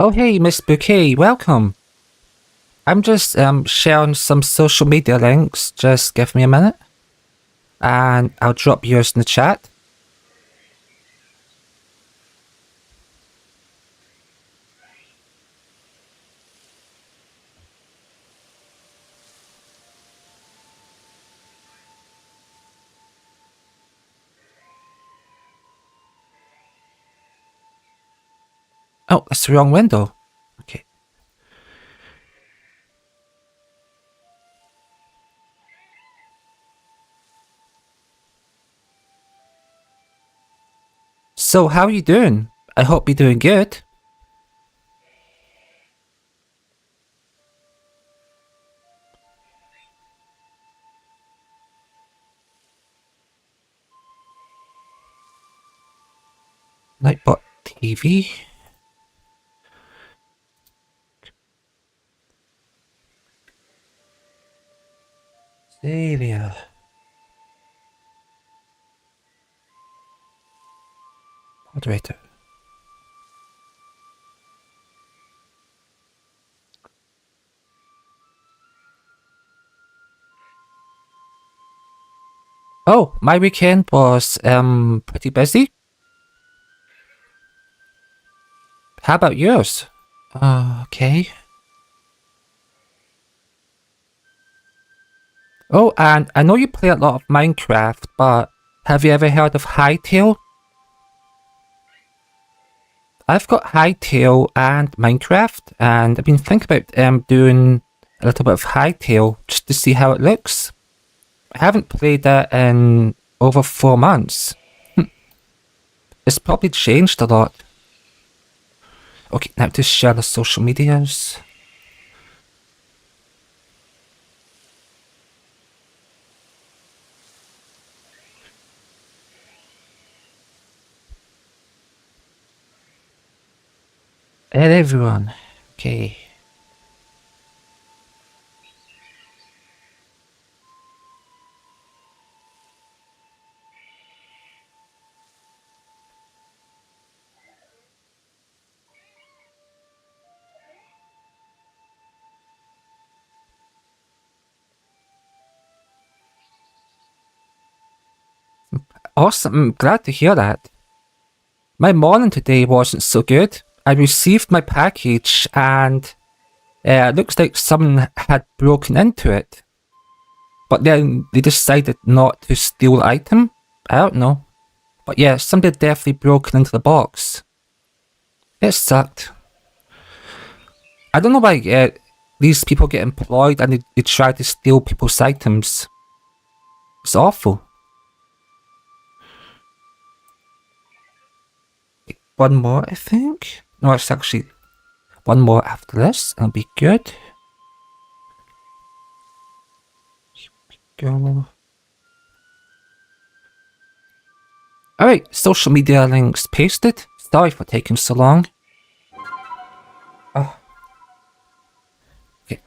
Oh hey, Miss Bouquet, welcome. I'm just sharing some social media links. Just give me a minute. And I'll drop yours in the chat. Oh, that's the wrong window. Okay. So, how are you doing? I hope you're doing good. Nightbot TV. Celia. Moderator. Oh, my weekend was pretty busy. How about yours? Okay. Oh, and I know you play a lot of Minecraft, but have you ever heard of Hytale? I've got Hytale and Minecraft, and I've been thinking about doing a little bit of Hytale just to see how it looks. I haven't played it in over 4 months. It's probably changed a lot. Okay, now to share the social medias. Hey everyone. Okay. Awesome, I'm glad to hear that. My morning today wasn't so good. I received my package and it looks like someone had broken into it. But then they decided not to steal the item. I don't know. But yeah, somebody had definitely broken into the box. It sucked. I don't know why these people get employed and they try to steal people's items. It's awful. One more, I think. No, it's actually one more after this. It'll be good. Here we go. Alright, social media links pasted. Sorry for taking so long. Oh. Okay.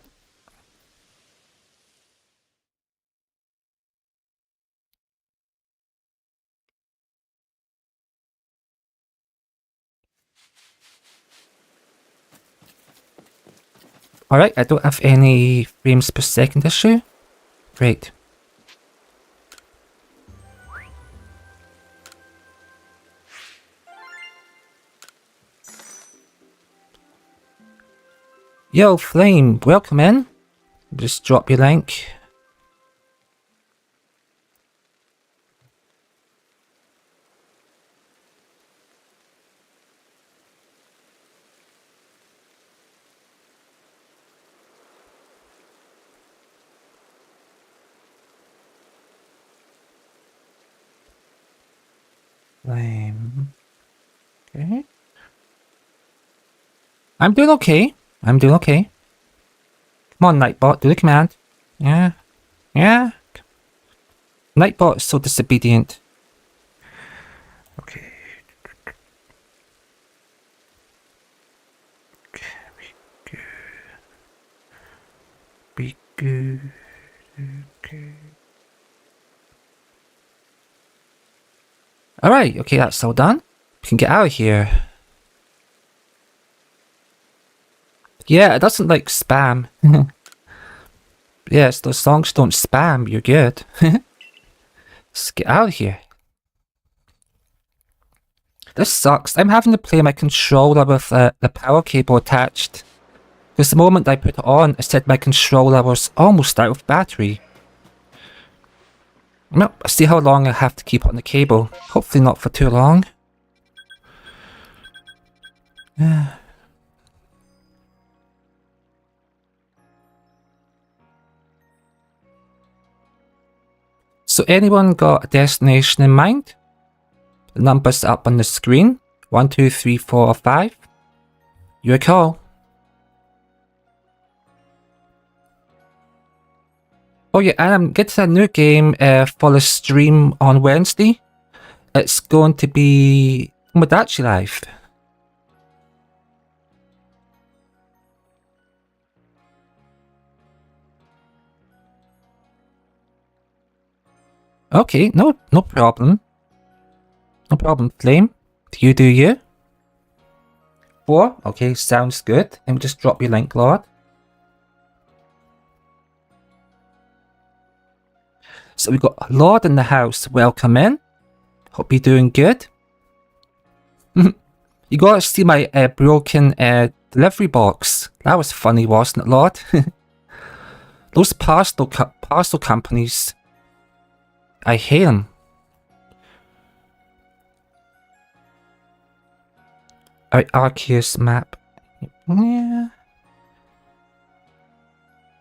Alright, I don't have any frames per second issue. Great. Yo, Flame, welcome in. Just drop your link. Flame. Okay. I'm doing okay. I'm doing okay. Come on, Nightbot, do the command. Yeah. Yeah. Nightbot is so disobedient. Okay. Be good. Okay. Alright, okay, that's all done. We can get out of here. Yeah, it doesn't like spam. Yes, those songs don't spam, you're good. Let's get out of here. This sucks. I'm having to play my controller with the power cable attached. Because the moment I put it on, it said my controller was almost out of battery. Well, I'll see how long I have to keep on the cable. Hopefully not for too long. So anyone got a destination in mind? The numbers up on the screen. 1, 2, 3, 4, or 5. Your call. Oh yeah, and I'm getting a new game for the stream on Wednesday. It's going to be Tomodachi Life. Okay, no problem. No problem, Flame. You do you. 4, okay, sounds good. Let me just drop your link, Lord. So we've got Lord in the house. Welcome in. Hope you're doing good. You gotta see my broken delivery box. That was funny, wasn't it, Lord? Those parcel companies. I hate them. Alright, Arceus map. Yeah.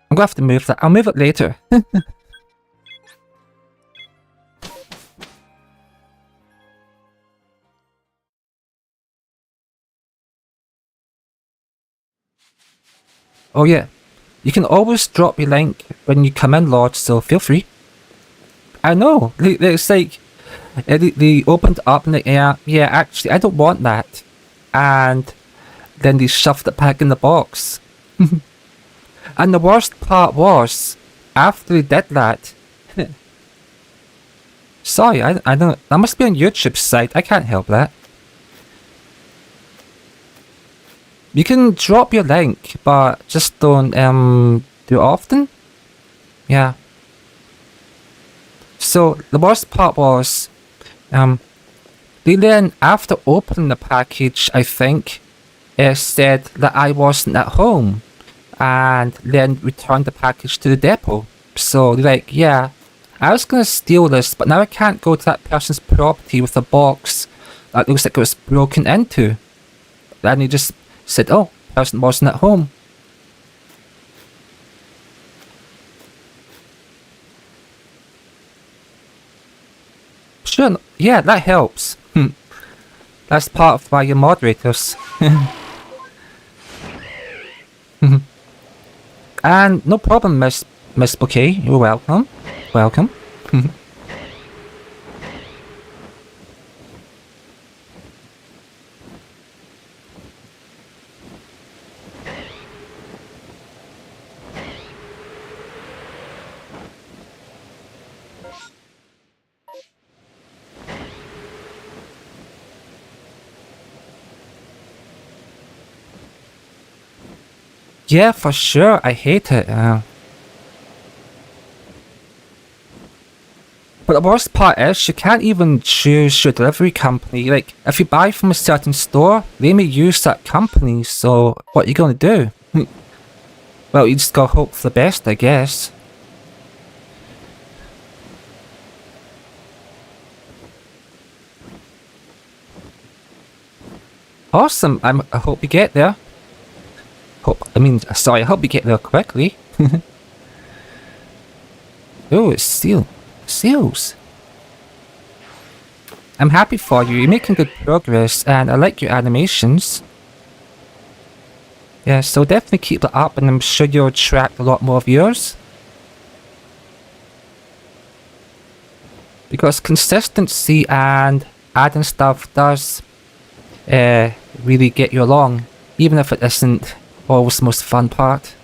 I'm gonna have to move that. I'll move it later. Oh yeah, you can always drop your link when you come in, Lord, so feel free. I know, it's like, they opened up in the air, yeah, actually, I don't want that. And then they shoved it back in the box. And the worst part was, after they did that, sorry, I don't, that must be on YouTube's site, I can't help that. You can drop your link, but just don't do it often. Yeah. So the worst part was, they then, after opening the package, I think, said that I wasn't at home, and then returned the package to the depot. So they're like, yeah, I was gonna steal this, but now I can't go to that person's property with a box that looks like it was broken into. Then he just said, oh, person wasn't at home. Sure, yeah, that helps. That's part of why you're moderators. And no problem, Miss Bouquet. You're welcome. Welcome. Yeah, for sure. I hate it. But the worst part is, you can't even choose your delivery company. Like, if you buy from a certain store, they may use that company, so what are you gonna do? Well, you just gotta hope for the best, I guess. Awesome, I hope you get there. I hope you get there quickly. Oh, it's seals. I'm happy for you, you're making good progress, and I like your animations. Yeah, so definitely keep it up, and I'm sure you'll attract a lot more viewers. Because consistency and adding stuff does really get you along, even if it isn't always the most fun part.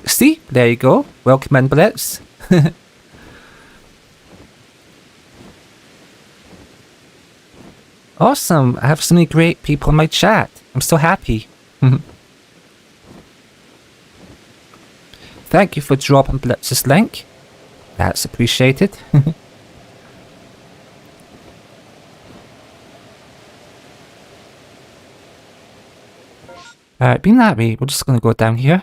See? There you go. Welcome in, Blitz. Awesome. I have so many great people in my chat. I'm so happy. Thank you for dropping Blitz's link. That's appreciated. Alright, being that way, we're just gonna go down here.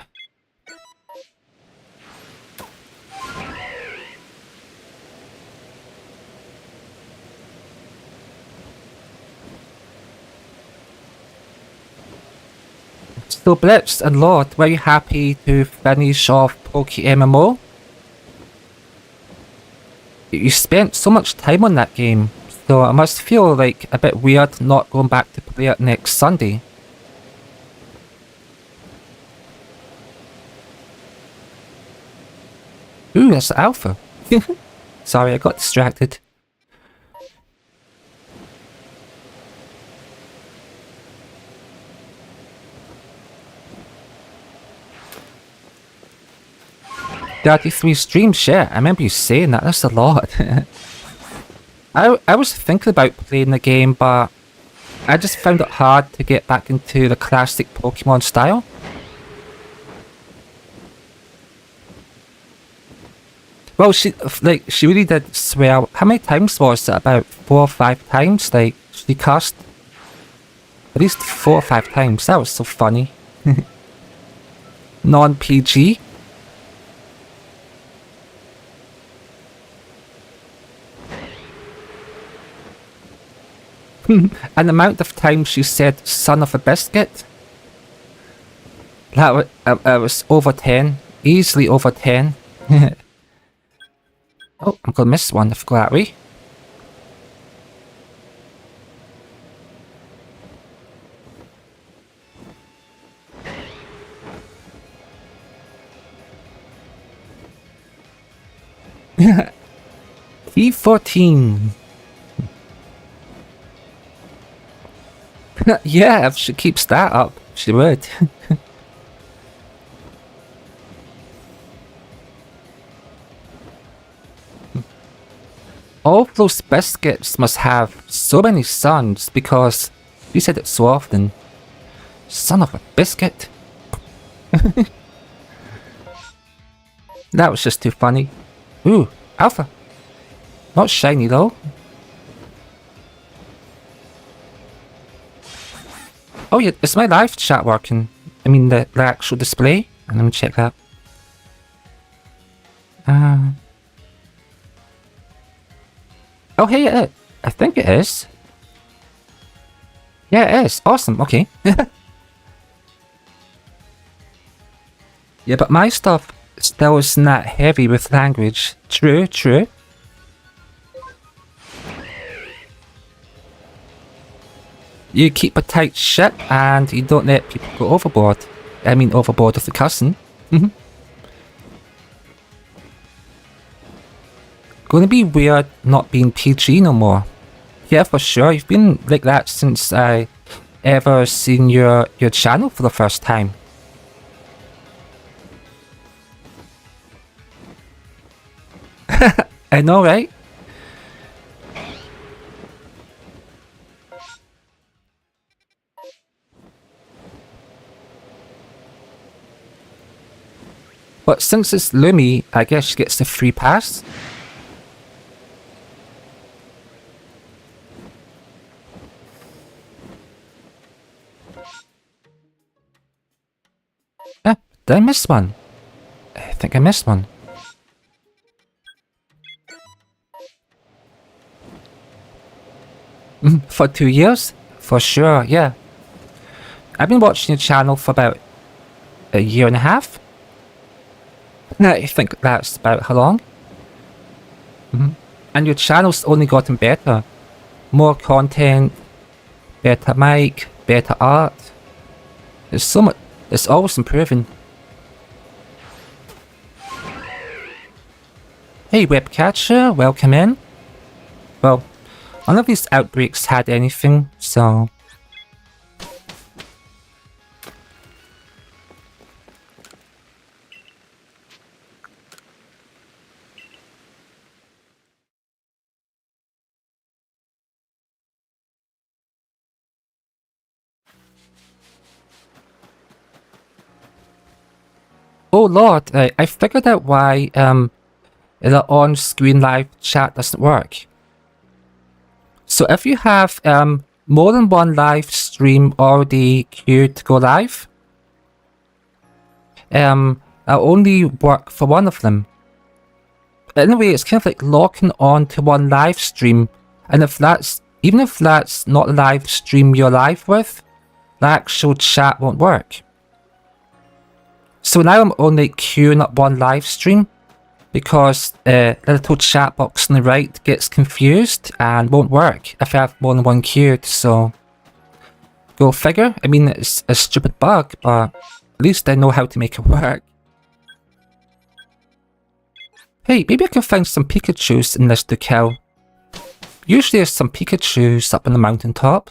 So Blitz and Lord, were you happy to finish off Poke MMO? You spent so much time on that game, so it must feel like a bit weird not going back to play it next Sunday. Ooh, that's Alpha. Sorry, I got distracted. "33 streams, yeah, I remember you saying that, that's a lot." I was thinking about playing the game, but I just found it hard to get back into the classic Pokemon style. Well, she really did swear. How many times was it? About 4 or 5 times? Like, she cursed at least 4 or 5 times. That was so funny. Non-PG. And the amount of times she said "son of a biscuit." That was over 10. Easily over 10. Oh, I'm gonna miss one if I go that way. T14. Yeah, if she keeps that up, she would. All those biscuits must have so many sons because you said it so often. Son of a biscuit. That was just too funny. Ooh, Alpha. Not shiny though. Oh yeah, is my live chat working? I mean the actual display? Let me check that. Oh hey, I think it is. Yeah, it is. Awesome, okay. Yeah, but my stuff still isn't that heavy with language. True, true. You keep a tight ship and you don't let people go overboard. I mean overboard with the cussing. Gonna be weird not being PG no more. Yeah, for sure. You've been like that since I ever seen your channel for the first time. I know, right? But since it's Lumi, I guess she gets the free pass. Did I miss one? I think I missed one. For 2 years? For sure, yeah. I've been watching your channel for about a year and a half. I think that's about how long. And your channel's only gotten better. More content, better mic, better art. There's so much, it's always improving. Hey Webcatcher, welcome in. Well, none of these outbreaks had anything, so Oh lord, I figured out why the on-screen live chat doesn't work. So if you have more than one live stream already queued to go live, it'll only work for one of them. In a way, it's kind of like locking on to one live stream, and even if that's not the live stream you're live with, the actual chat won't work. So now I'm only queuing up one live stream because the little chat box on the right gets confused and won't work if I have more than one queued, so go figure. I mean, it's a stupid bug, but at least I know how to make it work. Hey, maybe I can find some Pikachus in this to kill. Usually there's some Pikachus up on the mountaintop.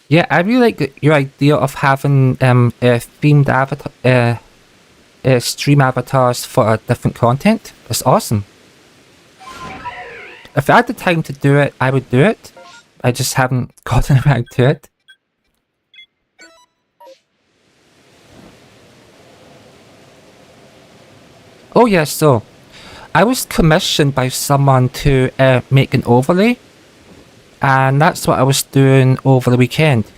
Yeah, I really like your idea of having themed avatar, stream avatars for different content. It's awesome. If I had the time to do it, I would do it. I just haven't gotten around to it. Oh yeah, so I was commissioned by someone to make an overlay, and that's what I was doing over the weekend.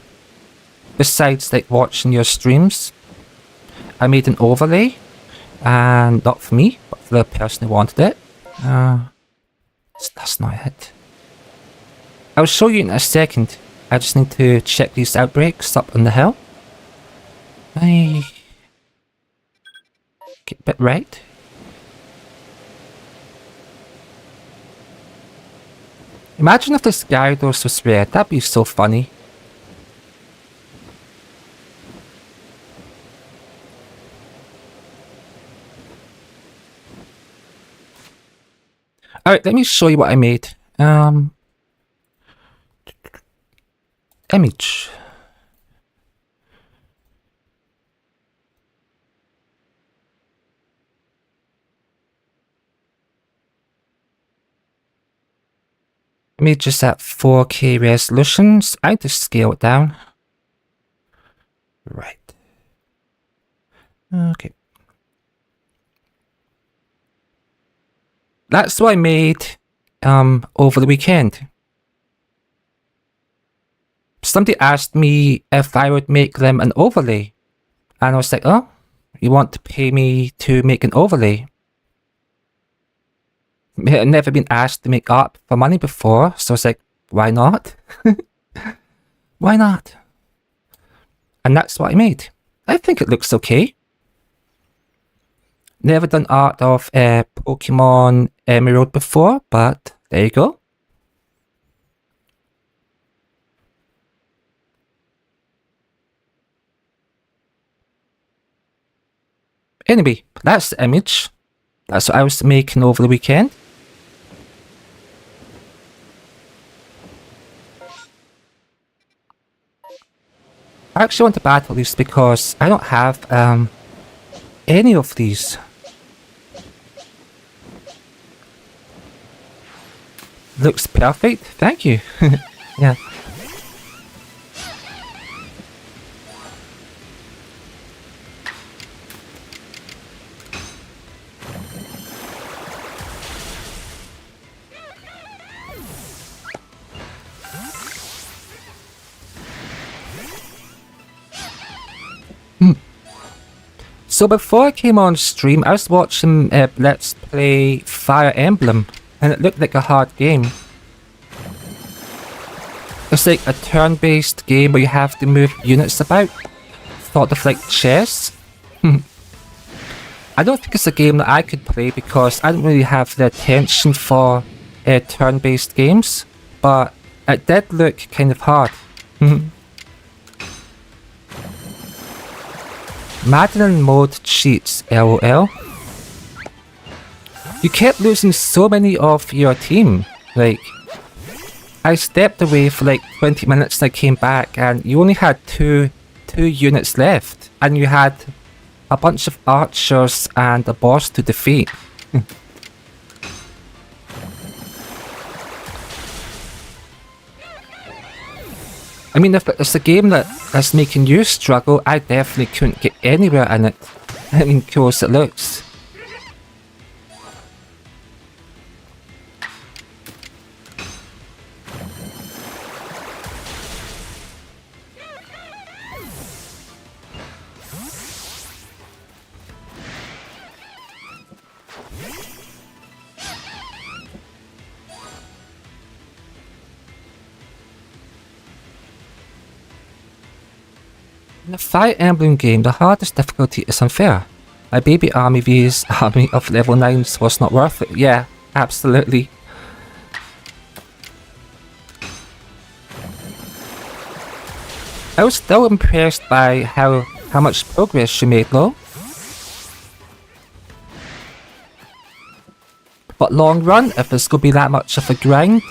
Besides like watching your streams, I made an overlay, and not for me, but for the person who wanted it. That's not it. I'll show you in a second. I just need to check these outbreaks up on the hill. I get a bit right. Imagine if this Gyarados was red, that'd be so funny. Alright, let me show you what I made. Image. Images at 4K resolutions. I just scale it down. Right. Okay. That's what I made over the weekend. Somebody asked me if I would make them an overlay. And I was like, oh, you want to pay me to make an overlay? I've never been asked to make art for money before, so I was like, why not? Why not? And that's what I made. I think it looks okay. Never done art of Pokemon Emerald before, but there you go. Anyway, that's the image. That's what I was making over the weekend. I actually want to battle these because I don't have any of these. Looks perfect. Thank you. Yeah. So before I came on stream, I was watching Let's Play Fire Emblem, and it looked like a hard game. It's like a turn-based game where you have to move units about, sort of like chess. I don't think it's a game that I could play because I don't really have the attention for turn-based games, but it did look kind of hard. Madeline mode cheats, lol. You kept losing so many of your team. Like, I stepped away for like 20 minutes and I came back and you only had two units left. And you had a bunch of archers and a boss to defeat. I mean, if it's a game that's making you struggle, I definitely couldn't get anywhere in it. I mean, cool as it looks. In the Fire Emblem game, the hardest difficulty is unfair. My baby army vs army of level 9s was not worth it. Yeah, absolutely. I was still impressed by how much progress she made though. But long run, if it's gonna be that much of a grind,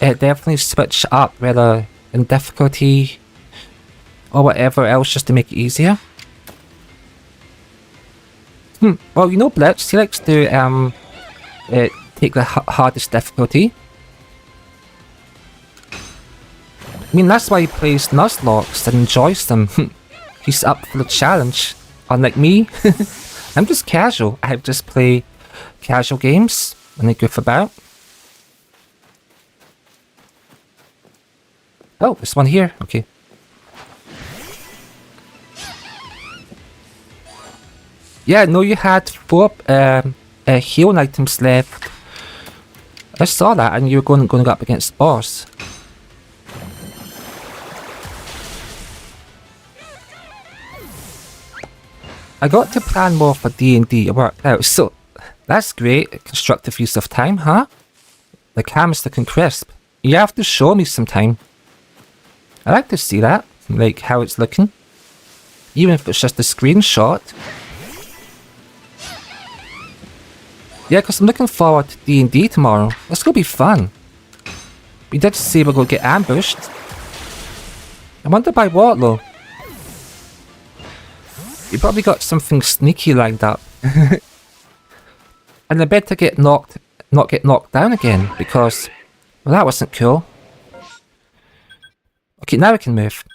it definitely switch up whether in difficulty or whatever else just to make it easier. Well, you know Blitz, he likes to take the hardest difficulty. I mean, that's why he plays Nuzlocke and enjoys them. He's up for the challenge. Unlike me, I'm just casual. I just play casual games when I goof about. Oh, there's one here. Okay. Yeah, no, you had 4 healing items left. I saw that, and you were going up against the boss. I got to plan more for D&D. It worked out, so that's great. Constructive use of time, huh? The camera's looking crisp. You have to show me sometime. I like to see that, like how it's looking, even if it's just a screenshot. Yeah, because I'm looking forward to D&D tomorrow. It's gonna be fun. We did say we're gonna get ambushed. I wonder by what though? You probably got something sneaky lined up. And I better not get knocked down again, because, well, that wasn't cool. Okay, now we can move.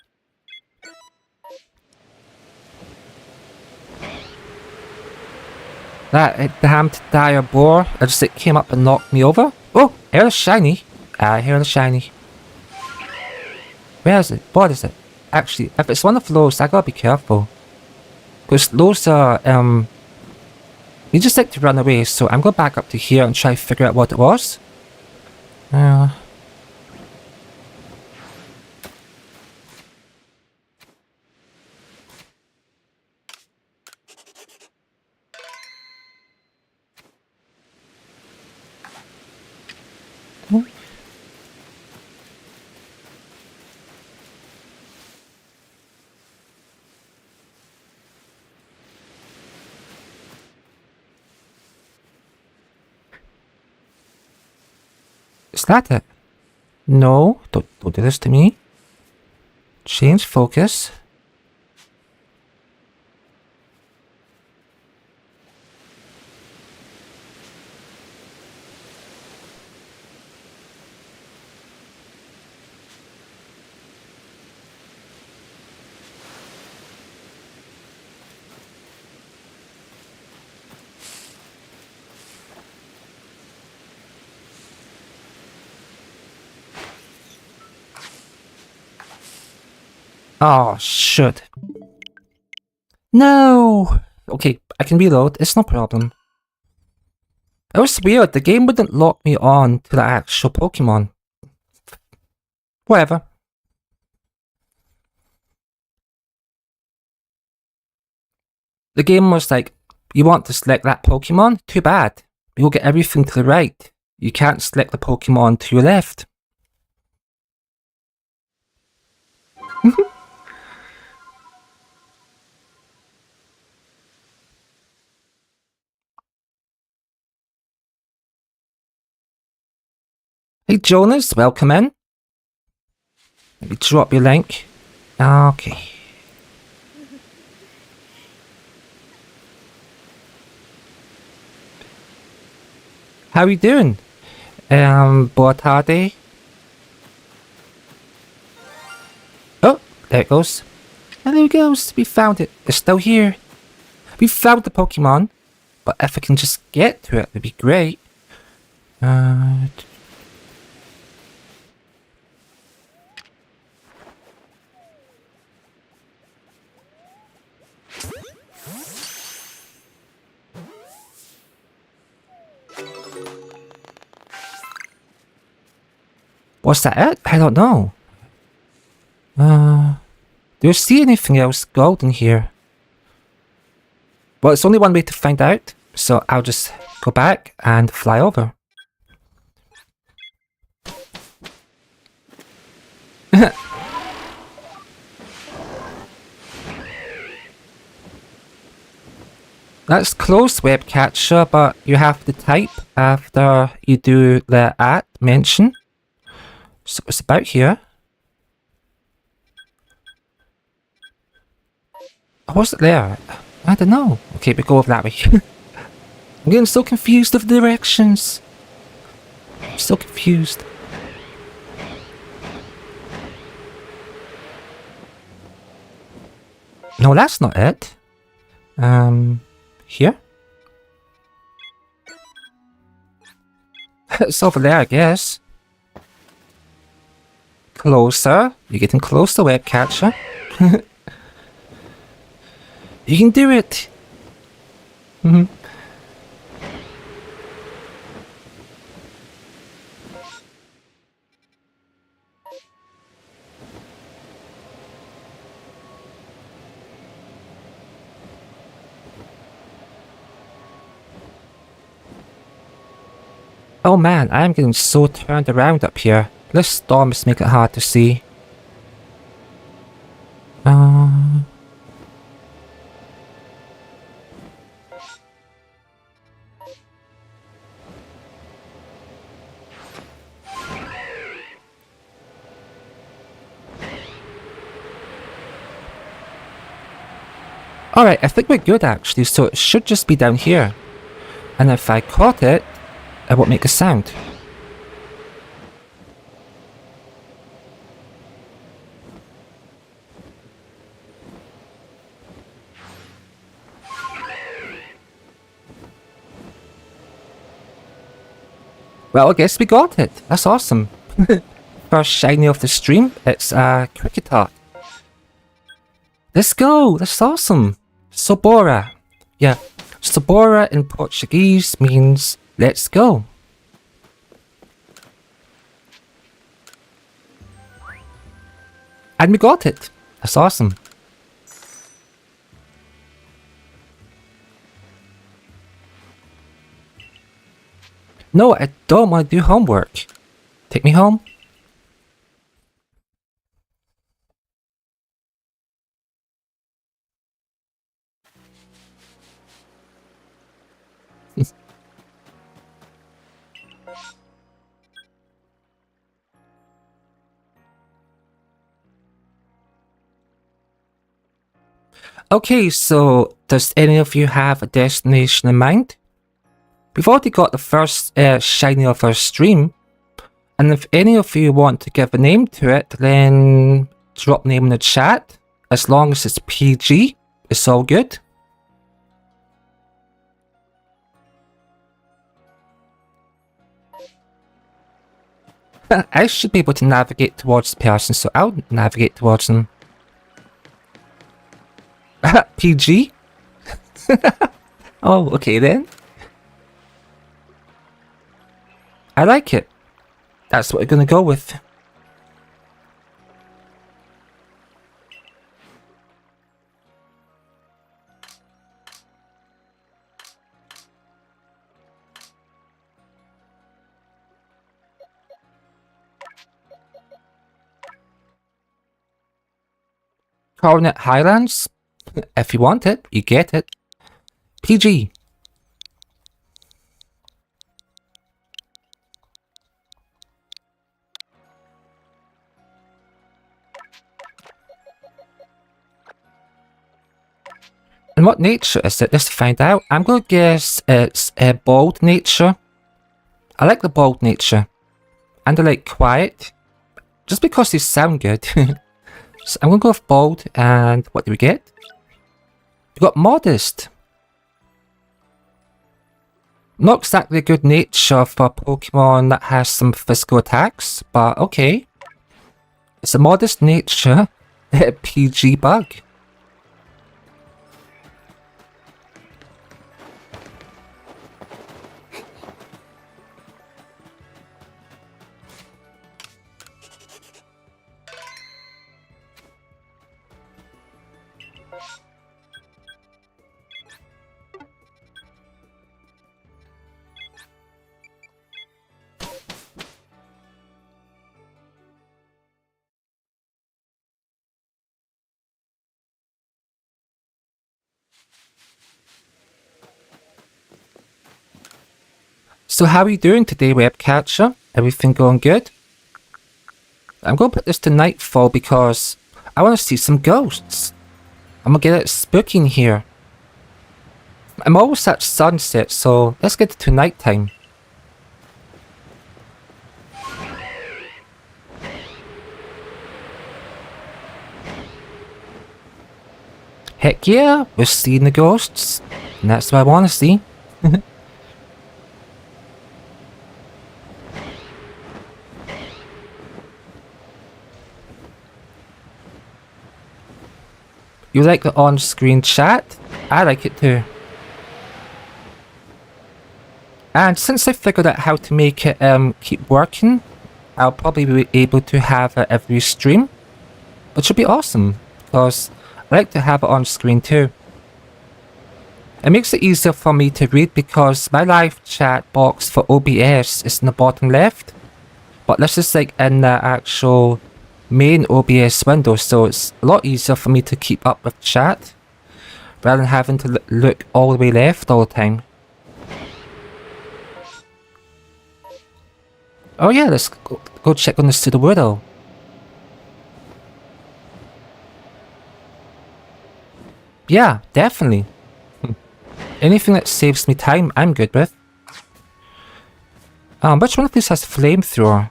That damned dire boar, it came up and knocked me over. Oh, here's shiny. Here's shiny. Where is it? What is it? Actually, if it's one of those, I gotta be careful. Because those are, they just like to run away, so I'm going back up to here and try to figure out what it was. Is that it? No, don't do this to me. Change focus. Oh, shit. No! Okay, I can reload, it's no problem. It was weird, the game wouldn't lock me on to the actual Pokemon. Whatever. The game was like, you want to select that Pokemon? Too bad. You'll get everything to the right. You can't select the Pokemon to your left. Hey Jonas, welcome in. Let me drop your link. Okay. How are you doing? Boa tarde. There it goes. And there it goes. We found it. It's still here. We found the Pokemon. But if I can just get to it, it'd be great. Was that it? I don't know. Do you see anything else golden here? Well, it's only one way to find out, so I'll just go back and fly over. That's close, web catcher, but you have to type after you do the @ mention. So it's about here. Was it there? I don't know. Okay, we go over that way. I'm getting so confused with the directions. I'm so confused. No, that's not it. Here? It's over there, I guess. Closer. You're getting closer, web catcher. You can do it. Oh man, I am getting so turned around up here. This storm is making it hard to see. Alright, I think we're good actually, so it should just be down here. And if I caught it, it won't make a sound. Well, I guess we got it. That's awesome. First shiny of the stream, it's a Cricketot. Let's go! That's awesome! Sobora. Yeah, Sobora in Portuguese means let's go. And we got it! That's awesome. No, I don't want to do homework. Take me home. Okay, so does any of you have a destination in mind? We've already got the first shiny of our stream, and if any of you want to give a name to it, then drop name in the chat. As long as it's PG, it's all good. I should be able to navigate towards the person, so I'll navigate towards them. PG? Oh, okay then. I like it. That's what we're gonna go with. Coronet Highlands? If you want it, you get it. PG. And what nature is it? Just to find out. I'm going to guess it's a bold nature. I like the bold nature. And I like quiet. Just because they sound good. So I'm gonna go with bold, and what do we get? We got modest. Not exactly a good nature for a Pokemon that has some physical attacks, but okay. It's a modest nature PG bug. So how are you doing today, Webcatcher? Everything going good? I'm going to put this to nightfall because I want to see some ghosts. I'm going to get it spooky in here. I'm always at sunset, so let's get it to nighttime. Heck yeah, we're seeing the ghosts. And that's what I want to see. You like the on-screen chat? I like it too. And since I figured out how to make it keep working, I'll probably be able to have it every stream, which would be awesome, because I like to have it on screen too. It makes it easier for me to read because my live chat box for OBS is in the bottom left, but this is like in the actual main OBS window, so it's a lot easier for me to keep up with chat rather than having to look all the way left all the time. Oh yeah, let's go check on the Sudowoodo. Yeah, definitely. Anything that saves me time, I'm good with. Which one of these has flamethrower?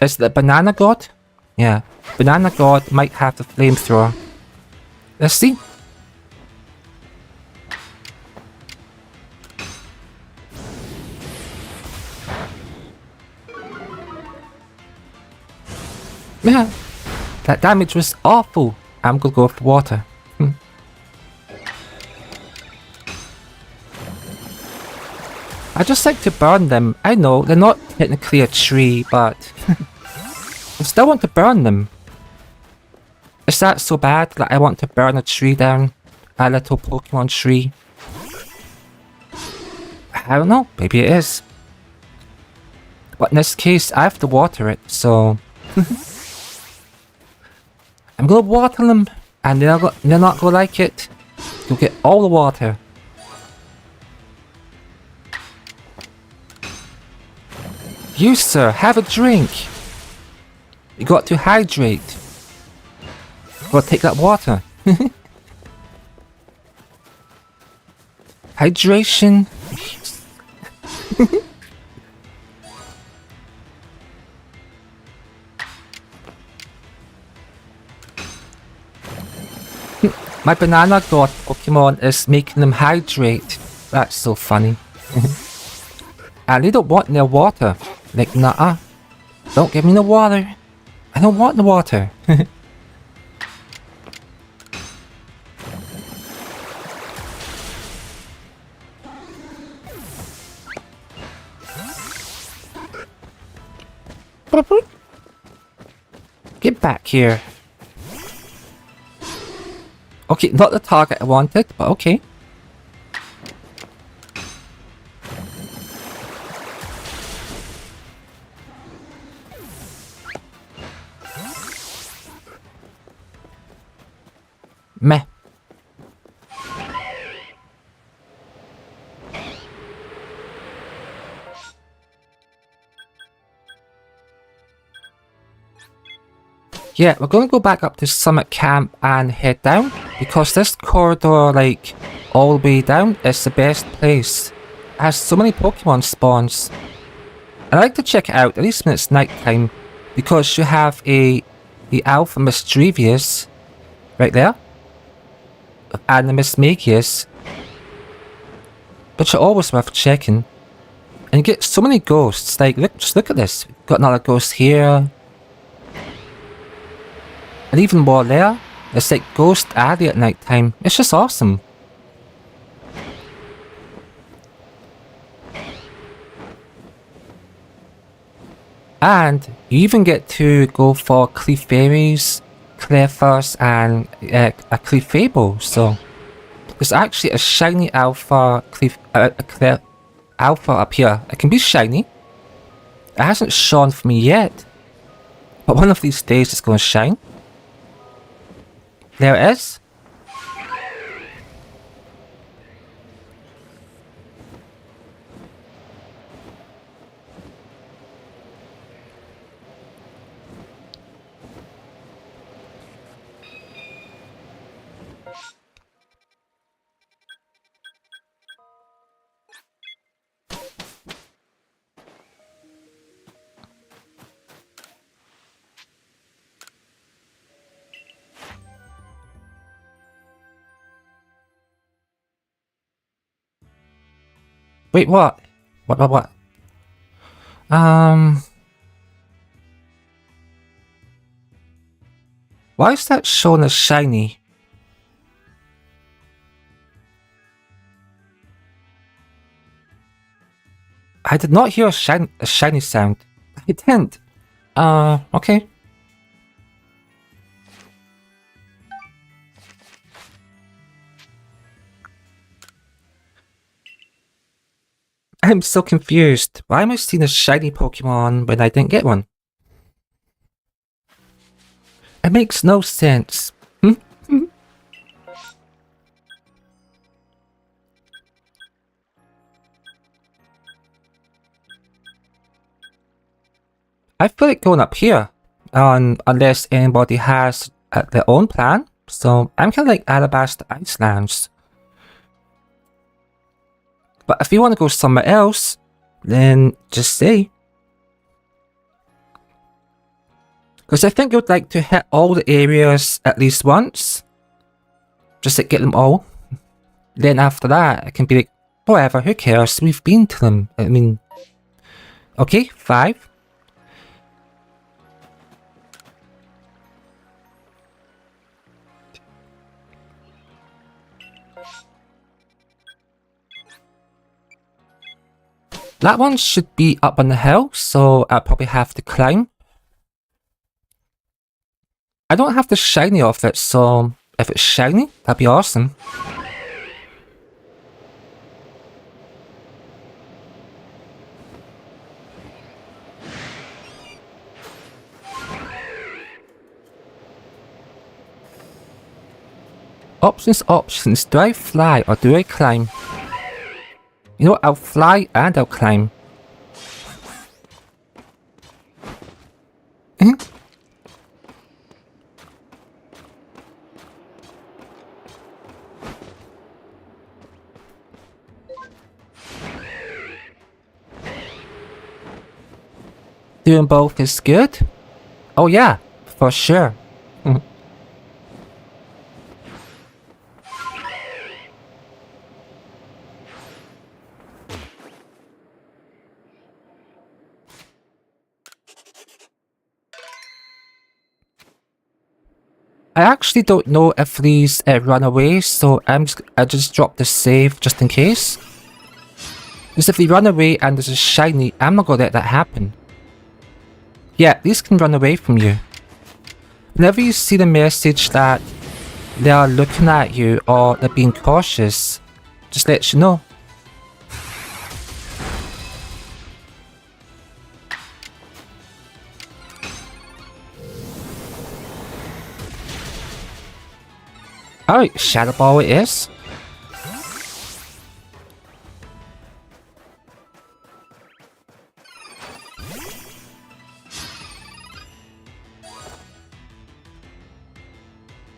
Is it the Banana God? Yeah, Banana God might have the flamethrower. Let's see. Yeah, that damage was awful. I'm gonna go for water. I just like to burn them. I know, they're not technically a tree, but I still want to burn them. Is that so bad that I want to burn a tree down? A little Pokemon tree? I don't know, maybe it is. But in this case, I have to water it, so... I'm gonna water them, and they're not gonna like it. You'll get all the water. You, sir, have a drink. You got to hydrate. Gotta take that water. Hydration. My Banana God Pokemon is making them hydrate. That's so funny. And they don't want their water. Like, nuh-uh. Don't give me the water. I don't want the water. Get back here. Okay, not the target I wanted, but okay. Meh. Yeah, we're going to go back up to Summit Camp and head down, because this corridor, like, all the way down is the best place. It has so many Pokemon spawns. I like to check it out, at least when it's night time, because you have a the Alpha Mischievous right there, and the Mismagius, which are always worth checking. And you get so many ghosts, like, just look at this. Got another ghost here. And even more there. It's like Ghost Alley at night time. It's just awesome. And you even get to go for Clefairies, Clefairs, and a Clefable. So there's actually a shiny Alpha Alpha up here. It can be shiny. It hasn't shone for me yet, but one of these days it's going to shine. There it is. Wait, what? What? Why is that shown as shiny? I did not hear a shiny sound. I didn't. Okay. I'm so confused. Why am I seeing a shiny Pokemon when I didn't get one? It makes no sense. I feel like going up here, unless anybody has their own plan. So I'm kind of like Alabaster Icelands. But if you want to go somewhere else, then just say. Because I think I would like to hit all the areas at least once. Just like get them all. Then after that, I can be like, whatever, who cares? We've been to them. I mean, okay, 5. That one should be up on the hill, so I'll probably have to climb. I don't have the shiny of it, so if it's shiny, that'd be awesome. Options. Do I fly or do I climb? You know what, I'll fly and I'll climb. Doing both is good? Oh yeah, for sure. I actually don't know if these run away, so I just dropped the save just in case. Because if they run away and there's a shiny, I'm not gonna let that happen. Yeah, these can run away from you. Whenever you see the message that they are looking at you or they're being cautious, just let you know. Alright, Shadow Ball it is.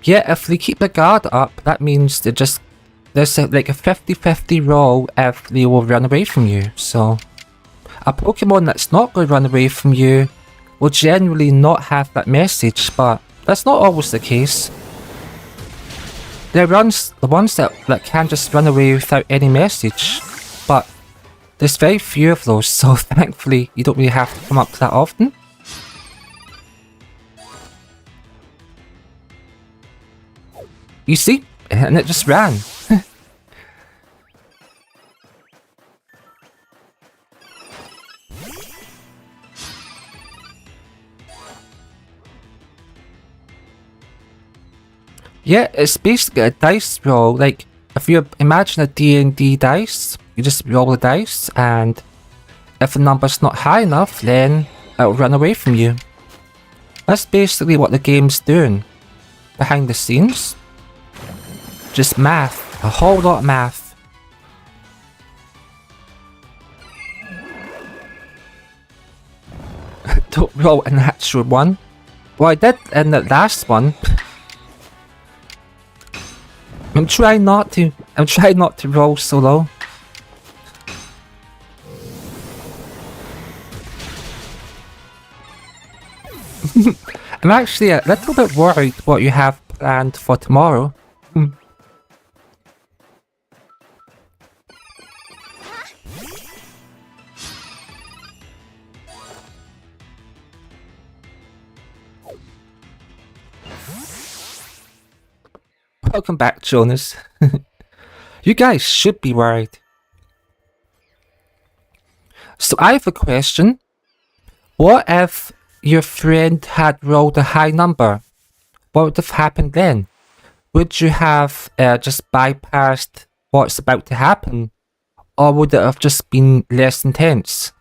Yeah, if they keep the guard up, that means there's like a 50-50 roll if they will run away from you. So, a Pokemon that's not going to run away from you will generally not have that message, but that's not always the case. There are the ones that can just run away without any message, but there's very few of those, so thankfully you don't really have to come up that often. You see? And it just ran. Yeah, it's basically a dice roll. Like, if you imagine a D&D dice, you just roll the dice, and if the number's not high enough, then it'll run away from you. That's basically what the game's doing. Behind the scenes. Just math. A whole lot of math. Don't roll a natural one. Well, I did in the last one. I'm trying not to roll so low. I'm actually a little bit worried what you have planned for tomorrow. Welcome back, Jonas. You guys should be worried. So I have a question. What if your friend had rolled a high number? What would have happened then? Would you have just bypassed what's about to happen? Or would it have just been less intense?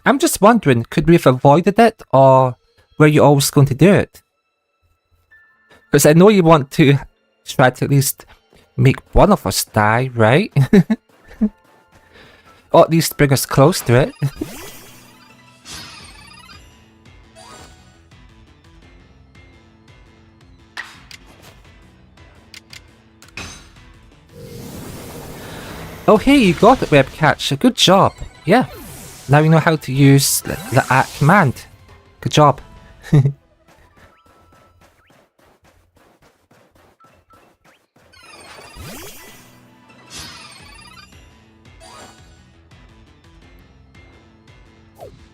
I'm just wondering, could we have avoided it, or were you always going to do it? Because I know you want to try to at least make one of us die, right? Or at least bring us close to it. Oh hey, you got it, Webcatcher. Good job. Yeah. Now you know how to use the at command. Good job.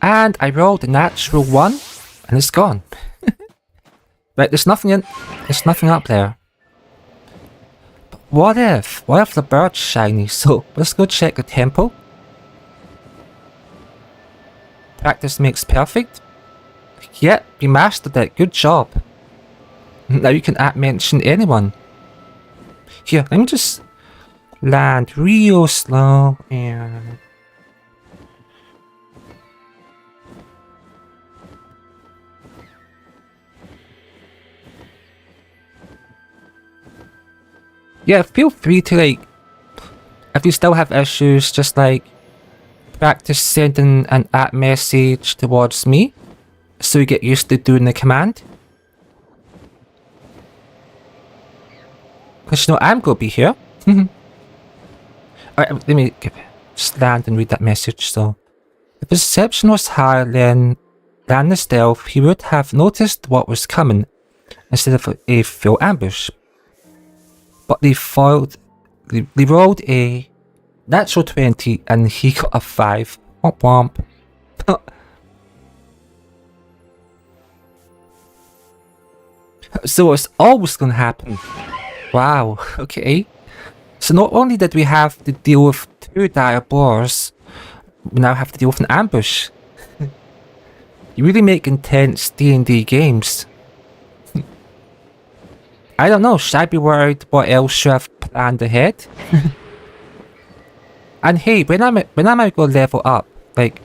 And I rolled a natural 1, and it's gone. Right, there's nothing up there. But what if the bird's shiny? So let's go check the temple. Practice makes perfect. Yep, you mastered it. Good job. Now you can mention anyone. Here, let me just land real slow and... Yeah, feel free to, like, if you still have issues, just like practice sending an at message towards me so you get used to doing the command. Because you know I'm gonna be here. Alright, let me just land and read that message. So, if his perception was higher than the stealth, he would have noticed what was coming instead of a full ambush. But they rolled a natural 20 and he got a 5. Womp womp. So it's always gonna happen. Wow, okay. So not only did we have to deal with 2 dire boars, we now have to deal with an ambush. You really make intense D&D games. I don't know, should I be worried what else should I have planned ahead? And hey, when am I going to level up? Like,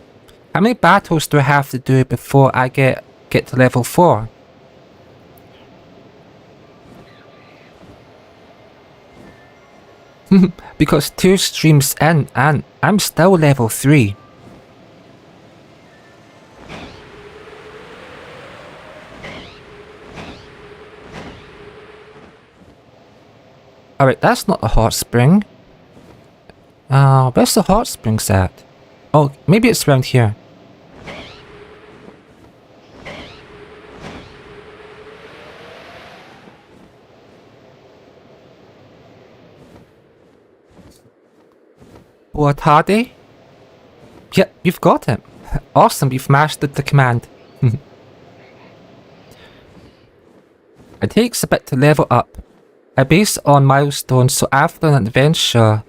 how many battles do I have to do before I get to level 4? Because 2 streams in and I'm still level 3. Alright, that's not a hot spring. Now, where's the hot springs at? Oh, maybe it's around here. What are they? Yeah, you've got it. Awesome, you've mastered the command. It takes a bit to level up. I base it on milestones, so after an adventure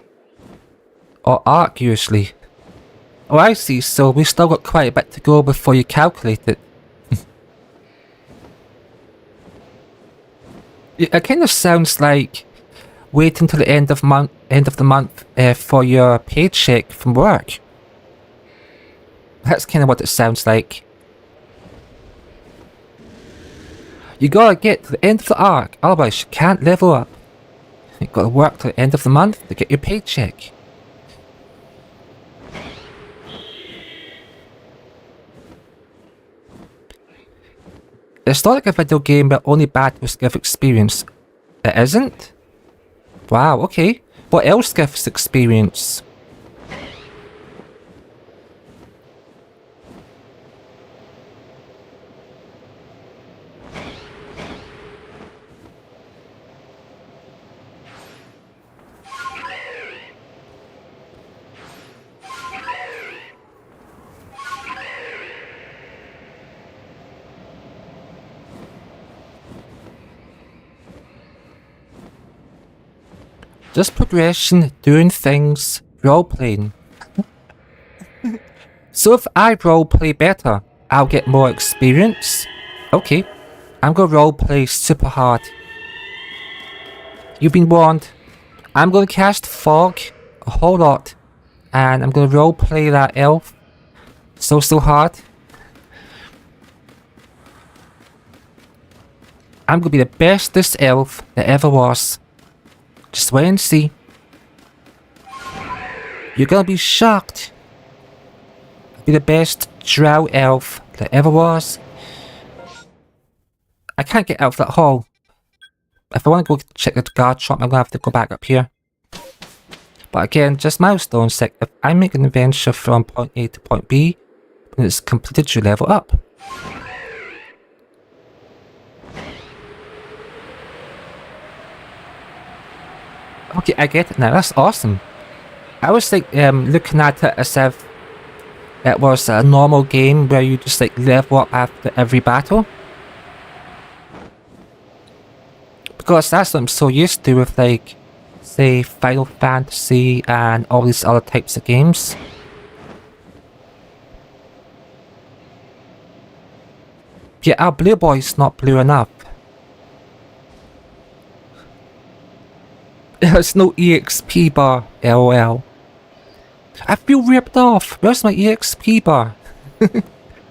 or arc usually. Oh, I see, so we've still got quite a bit to go before you calculate it. It kind of sounds like wait until the end of the month for your paycheck from work. That's kind of what it sounds like. You gotta get to the end of the arc, otherwise you can't level up. You gotta work till the end of the month to get your paycheck. It's not like a video game where only battles give experience. It isn't? Wow, okay. What else gives experience? Just progression, doing things, role-playing. So if I roleplay better, I'll get more experience? Okay, I'm gonna roleplay super hard. You've been warned. I'm gonna cast Fog a whole lot, and I'm gonna roleplay that elf so hard. I'm gonna be the bestest elf that ever was. Just wait and see. You're gonna be shocked. I'll be the best drow elf that ever was. I can't get out of that hall. If I want to go check the guard shop, I'm gonna have to go back up here. But again, just milestone sec. If I make an adventure from point A to point B, when it's completed, you level up. Okay, I get it now. That's awesome. I was like looking at it as if it was a normal game where you just like level up after every battle. Because that's what I'm so used to with like, say, Final Fantasy and all these other types of games. Yeah, our blue boy's not blue enough. There's no EXP bar, LOL. I feel ripped off. Where's my EXP bar?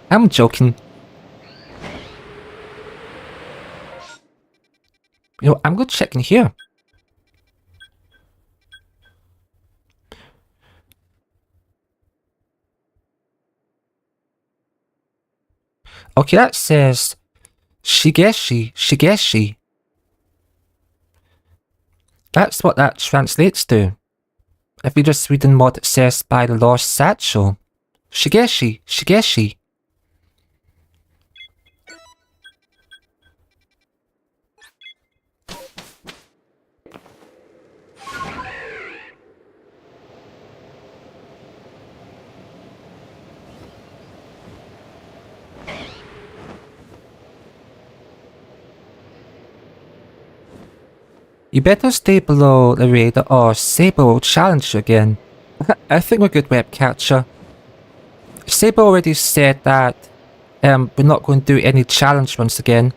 I'm joking. You know, I'm gonna check in here. Okay, that says Shigeshi. That's what that translates to. If you just read in what it says by the Lost Satchel. Shigeshi. You better stay below the radar or Saber will challenge you again. I think we're good, web catcher. Saber already said that we're not going to do any challenge runs again.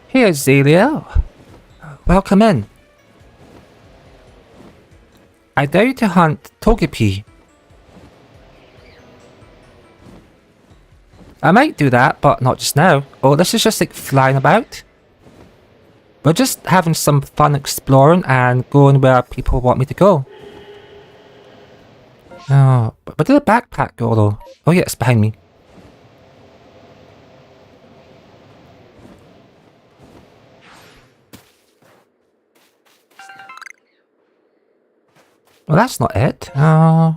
Hey Azalea, welcome in. I dare you to hunt Togepi. I might do that, but not just now. Oh, this is just like flying about. We're just having some fun exploring and going where people want me to go. Oh, but where did the backpack go though? Oh yeah, it's behind me. Well, that's not it. Oh,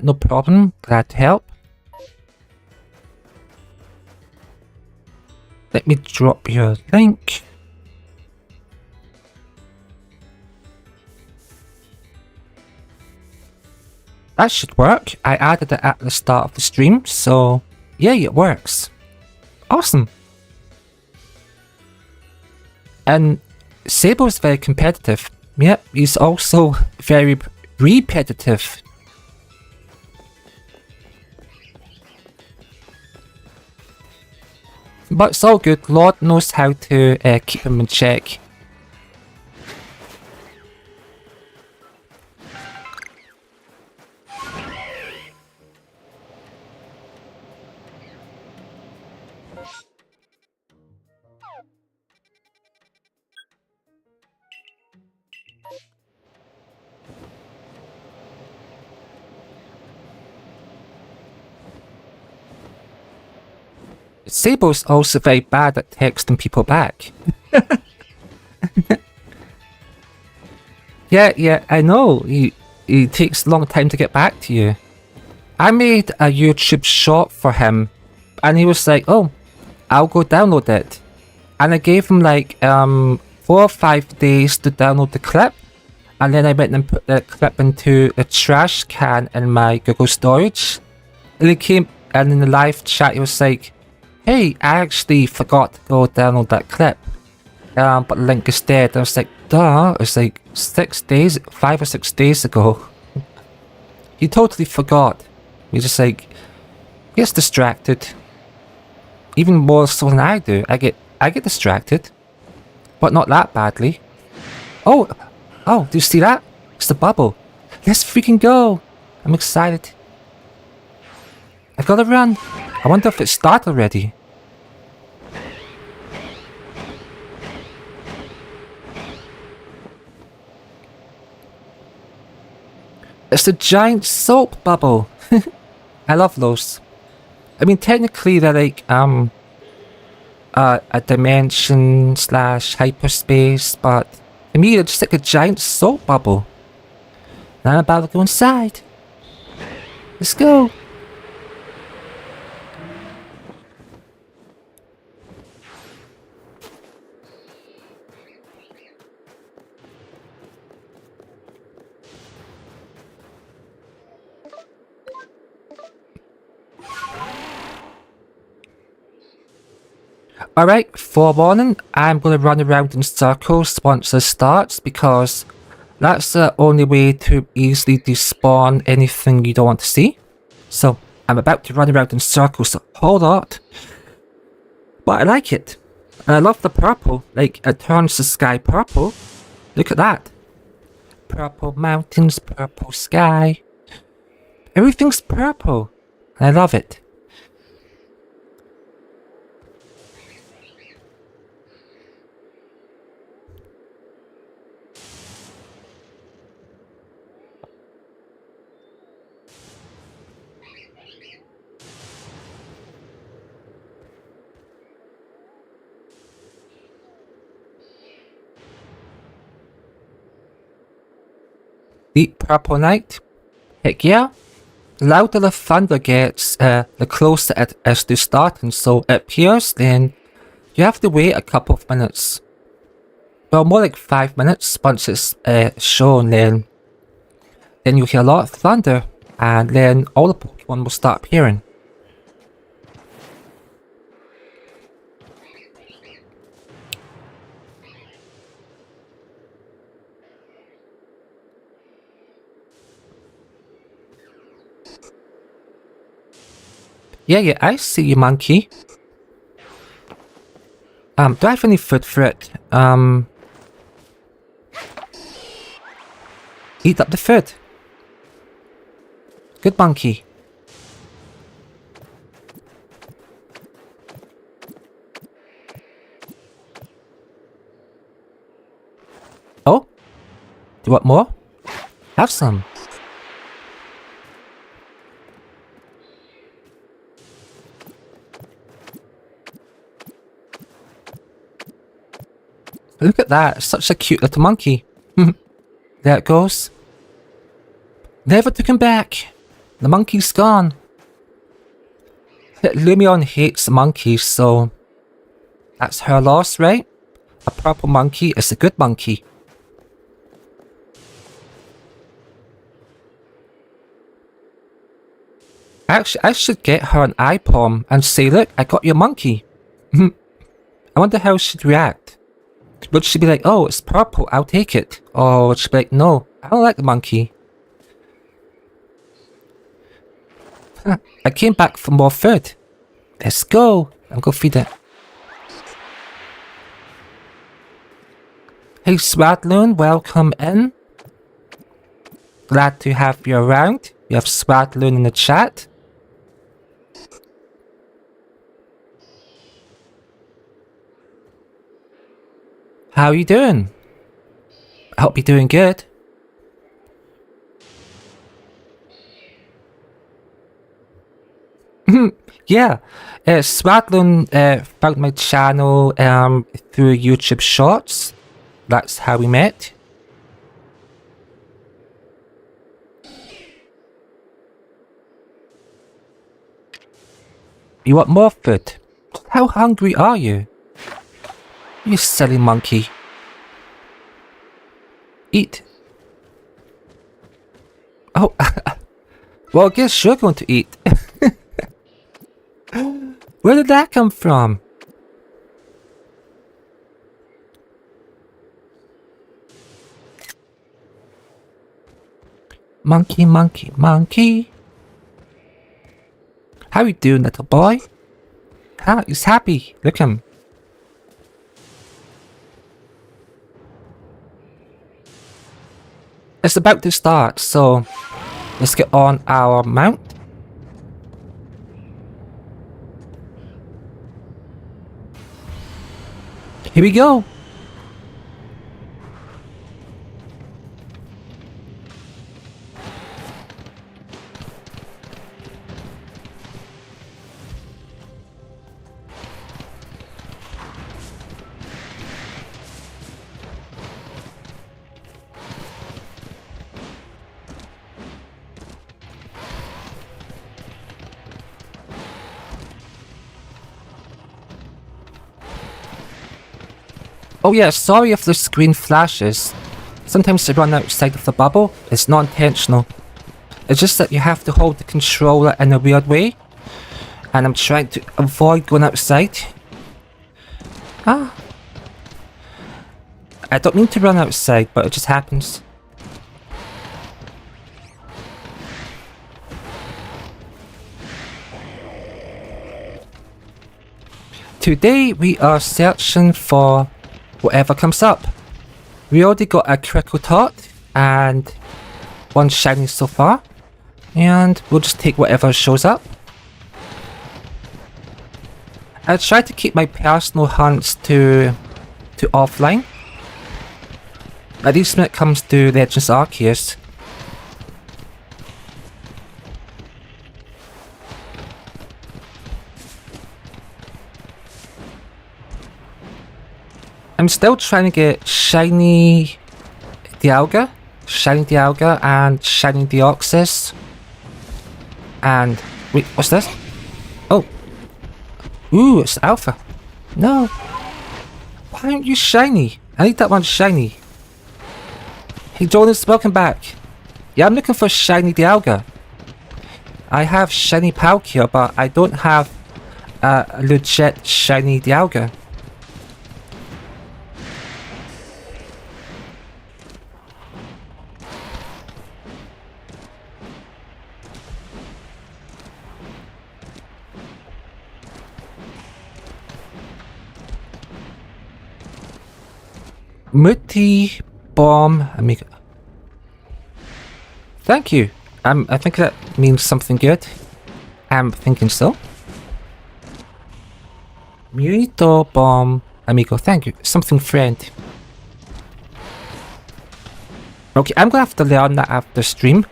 no problem. Glad to help. Let me drop your link. That should work. I added it at the start of the stream, so yeah, it works. Awesome. And Sable's very competitive. Yep, he's also very repetitive. But it's all good. Lord knows how to keep him in check. Sable's also very bad at texting people back. Yeah, I know. He takes a long time to get back to you. I made a YouTube short for him, and he was like, "Oh, I'll go download it." And I gave him like 4 or 5 days to download the clip, and then I went and put the clip into a trash can in my Google storage. And he came, and in the live chat, he was like, "Hey, I actually forgot to go download that clip, but the link is dead." I was like, duh, it was like 5 or 6 days ago. He totally forgot. He just like, gets distracted. Even more so than I do. I get distracted, but not that badly. Oh, do you see that? It's the bubble. Let's freaking go. I'm excited. I gotta run. I wonder if it started already. It's a giant soap bubble. I love those. I mean, technically they're like a dimension / hyperspace, but to me they're just like a giant soap bubble. Now I'm about to go inside. Let's go. Alright, forewarning, I'm going to run around in circles once this starts because that's the only way to easily despawn anything you don't want to see. So, I'm about to run around in circles a whole lot. But I like it. And I love the purple, like it turns the sky purple. Look at that. Purple mountains, purple sky. Everything's purple. And I love it. Deep purple night. Heck yeah. The louder the thunder gets, the closer it is to starting, so it appears then you have to wait a couple of minutes. Well, more like 5 minutes once it's shown, then you'll hear a lot of thunder, and then all the Pokemon will start appearing. Yeah, I see you, monkey. Do I have any food for it? Eat up the food. Good monkey. Oh? Do you want more? Have some. at that. It's such a cute little monkey. There it goes. Never took him back. The monkey's gone. Lumion hates monkeys, so that's her loss, right? A purple monkey is a good monkey. Actually, I should get her an eye palm and say, look, I got your monkey. I wonder how she'd react. Would she be like, oh, it's purple, I'll take it? Or would she be like, no, I don't like the monkey. I came back for more food. Let's go. I'll go feed it. Hey Swadloon, welcome in. Glad to have you around. We have Swadloon in the chat. How are you doing? I hope you're doing good. Yeah, Swadloon found my channel through YouTube Shorts. That's how we met. You want more food? How hungry are you? You silly monkey. Eat. Oh, well, I guess you're going to eat. Where did that come from? Monkey, monkey, monkey. How you doing, little boy? Ah, he's happy. Look at him. It's about to start, so let's get on our mount. Here we go. Oh yeah, sorry if the screen flashes. Sometimes I run outside of the bubble. It's not intentional. It's just that you have to hold the controller in a weird way. And I'm trying to avoid going outside. Ah. I don't mean to run outside, but it just happens. Today we are searching for whatever comes up. We already got a Crickle Tot and one shiny so far, and we'll just take whatever shows up. I try to keep my personal hunts to offline, at least when it comes to Legends Arceus. I'm still trying to get shiny Dialga, and shiny Deoxys. And wait, what's this? Oh, ooh, it's Alpha. No, why aren't you shiny? I need that one shiny. Hey Jonas, welcome back. Yeah, I'm looking for shiny Dialga. I have shiny Palkia, but I don't have a legit shiny Dialga. Muti Bomb Amiga. Thank you. I think that means something good. I'm thinking so. Murito Bomb Amigo. Thank you. Something friend. Okay, I'm gonna have to learn that after stream.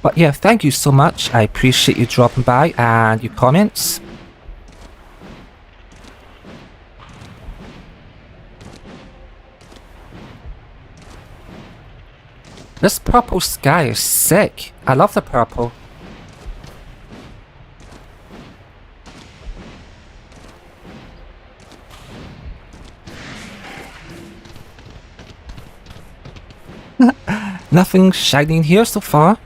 But yeah, thank you so much. I appreciate you dropping by and your comments. This purple sky is sick. I love the purple. Nothing shining here so far.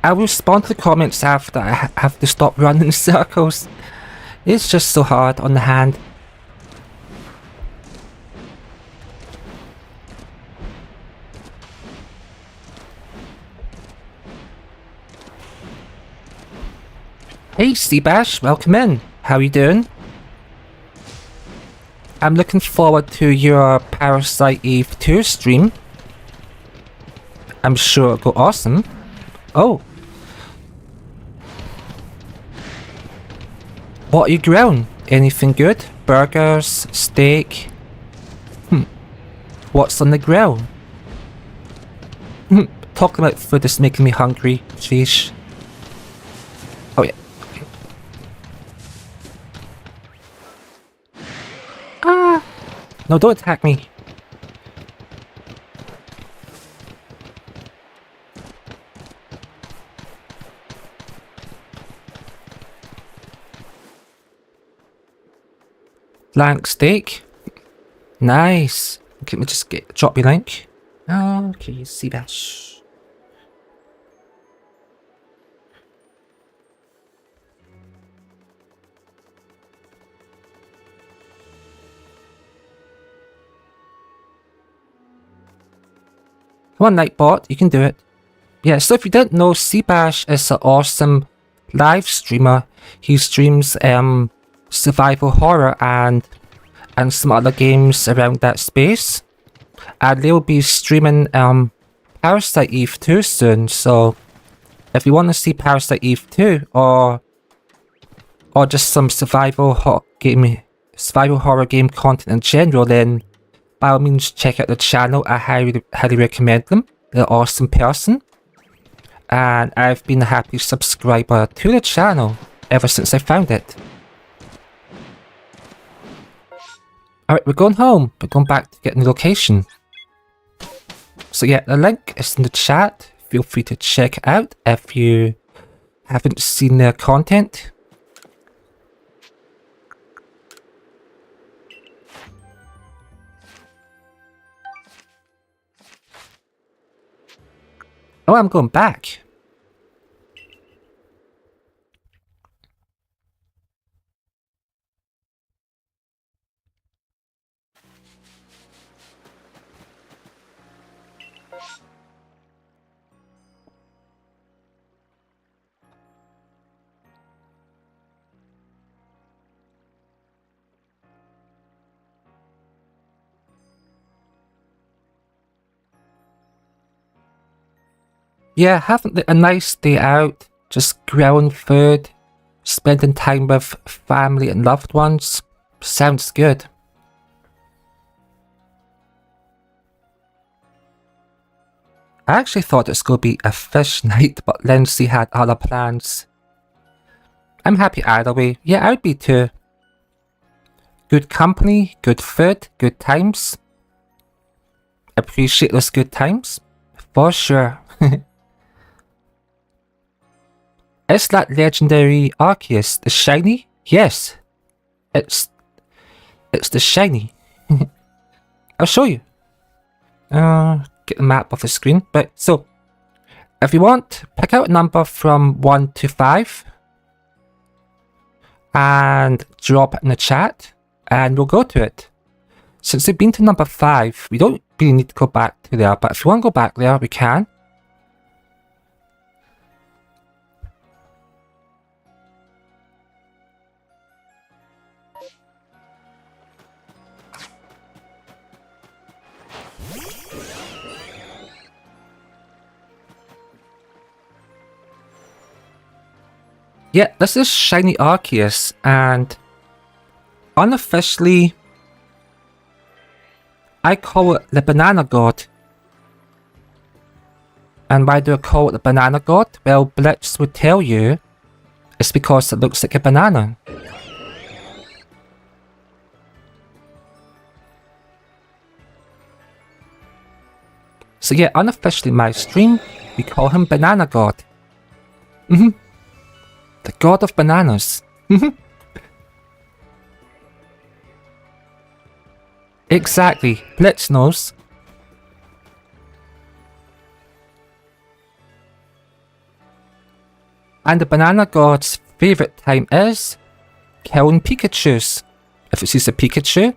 I'll respond to the comments after I have to stop running in circles. It's just so hard on the hand. Hey Seabash, welcome in. How you doing? I'm looking forward to your Parasite Eve 2 stream. I'm sure it'll go awesome. Oh. What are you grilling? Anything good? Burgers? Steak? What's on the grill? Talking about food is making me hungry. Sheesh. Oh yeah. Okay. Ah! No, don't attack me. Blank steak. Nice. Okay, let me just drop your link. Okay, Seabash. Come on, Nightbot, you can do it. Yeah, so if you didn't know, Seabash is an awesome live streamer. He streams survival horror and some other games around that space. And they'll be streaming Parasite Eve 2 soon, so if you want to see Parasite Eve 2 or just some survival horror game content in general, then by all means check out the channel. I highly recommend them. They're an awesome person. And I've been a happy subscriber to the channel ever since I found it. Alright, we're going home. We're going back to getting the location. So yeah, the link is in the chat. Feel free to check it out if you haven't seen their content. Oh, I'm going back. Yeah, having a nice day out, just grilling food, spending time with family and loved ones. Sounds good. I actually thought it was going to be a fish night, but Lindsay had other plans. I'm happy either way. Yeah, I'd be too. Good company, good food, good times. Appreciate those good times. For sure. Is that legendary Arceus the shiny? Yes. It's the shiny. I'll show you. Get the map off the screen. But so, if you want, pick out a number from 1 to 5 and drop it in the chat and we'll go to it. Since we've been to number 5, we don't really need to go back to there, but if you want to go back there, we can. Yeah, this is Shiny Arceus, and unofficially, I call it the Banana God. And why do I call it the Banana God? Well, Blitz would tell you it's because it looks like a banana. So yeah, unofficially my stream, we call him Banana God. The God of Bananas. Exactly, Blitz knows. And the Banana God's favourite time is killing Pikachus. If it sees a Pikachu,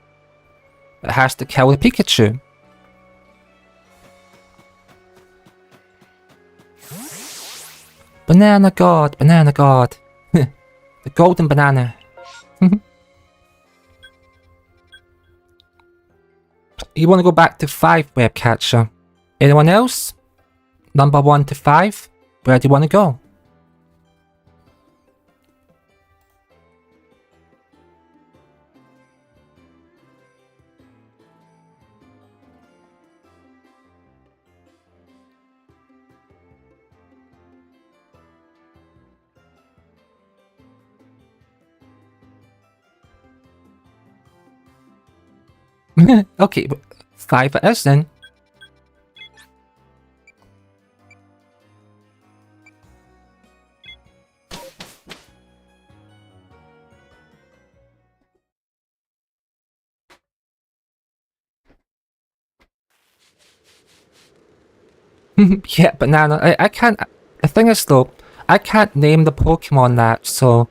it has to kill the Pikachu. Banana God, Banana God. The golden banana. You want to go back to 5, Webcatcher? Anyone else? Number 1 to 5? Where do you want to go? Okay, 5 it is then. Yeah, banana. I can't. The thing is though, I can't name the Pokemon that, so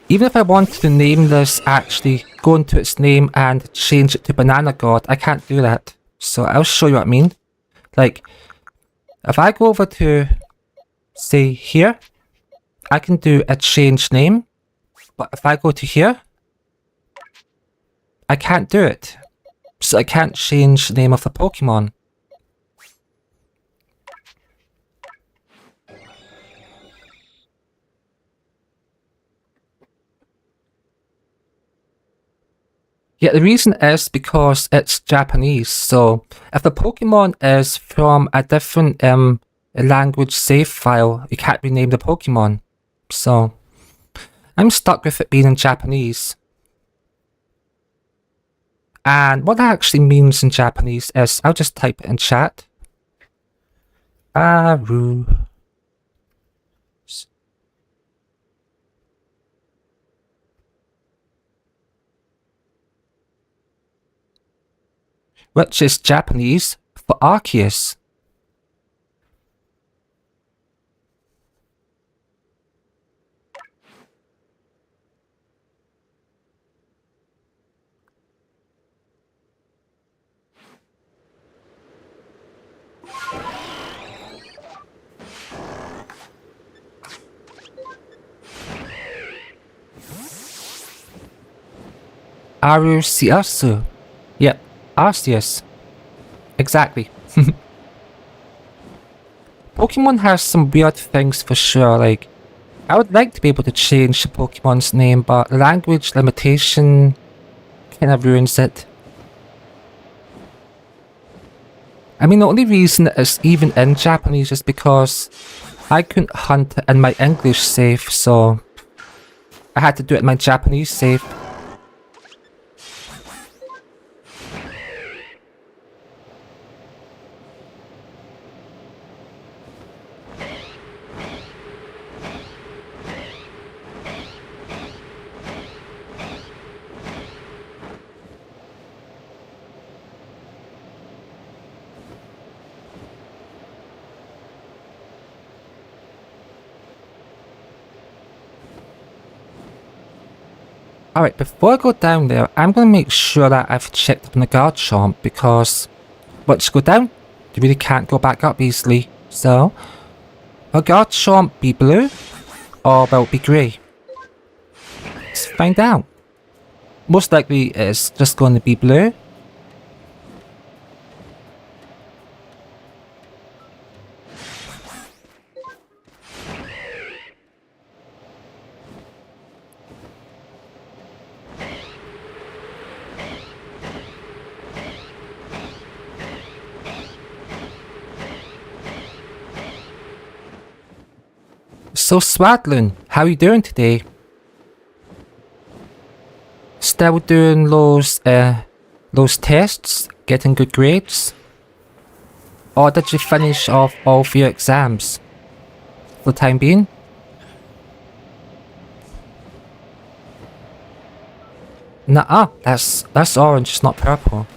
even if I wanted to name this, actually go into its name and change it to Banana God, I can't do that. So I'll show you what I mean. Like, if I go over to, say, here, I can do a change name. But if I go to here, I can't do it. So I can't change the name of the Pokemon. Yeah, the reason is because it's Japanese, so if the Pokemon is from a different language save file, you can't rename the Pokemon. So I'm stuck with it being in Japanese. And what that actually means in Japanese is, I'll just type it in chat. Aru. Which is Japanese for Arceus. Arceus. Yep, Arceus. Exactly. Pokemon has some weird things for sure, like, I would like to be able to change the Pokemon's name, but language limitation kind of ruins it. I mean, the only reason it's even in Japanese is because I couldn't hunt it in my English save, so I had to do it in my Japanese save. Alright, before I go down there, I'm going to make sure that I've checked up on the guard chomp, because once you go down, you really can't go back up easily. So, will guard chomp be blue, or will it be grey? Let's find out. Most likely it's just going to be blue. So Swadloon, how are you doing today? Still doing those tests? Getting good grades? Or did you finish off all of your exams? For the time being? Nuh-uh, that's orange, it's not purple.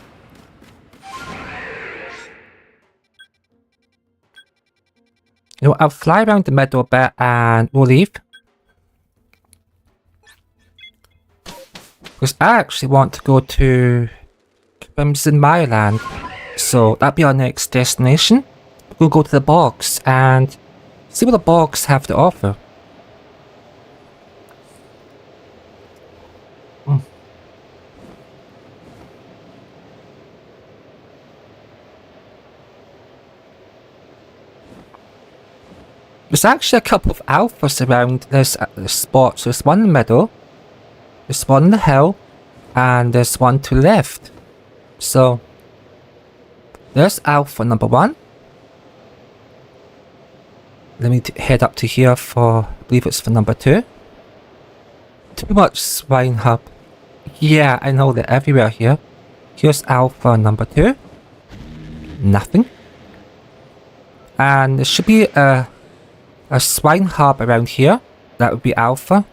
You know, I'll fly around the middle a bit and we'll leave. Because I actually want to go to Crimson Myland. So that'll be our next destination. We'll go to the bogs and see what the bogs have to offer. There's actually a couple of alphas around this spot. So there's one in the middle, there's one on the hill, and there's one to the left. So there's alpha number 1. Let me head up to here for, I believe it's for number 2. Too much swine hub. Yeah, I know they're everywhere here. Here's alpha number 2. Nothing. And there should be a swine hub around here. That would be alpha.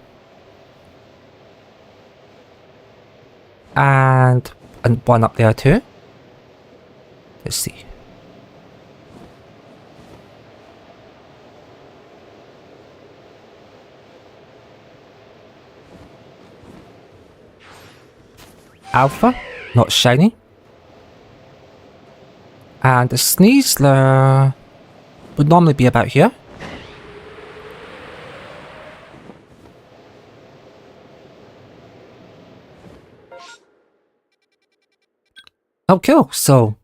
And one up there too. Let's see. Alpha, not shiny. And the Sneasler would normally be about here. Oh, cool. So,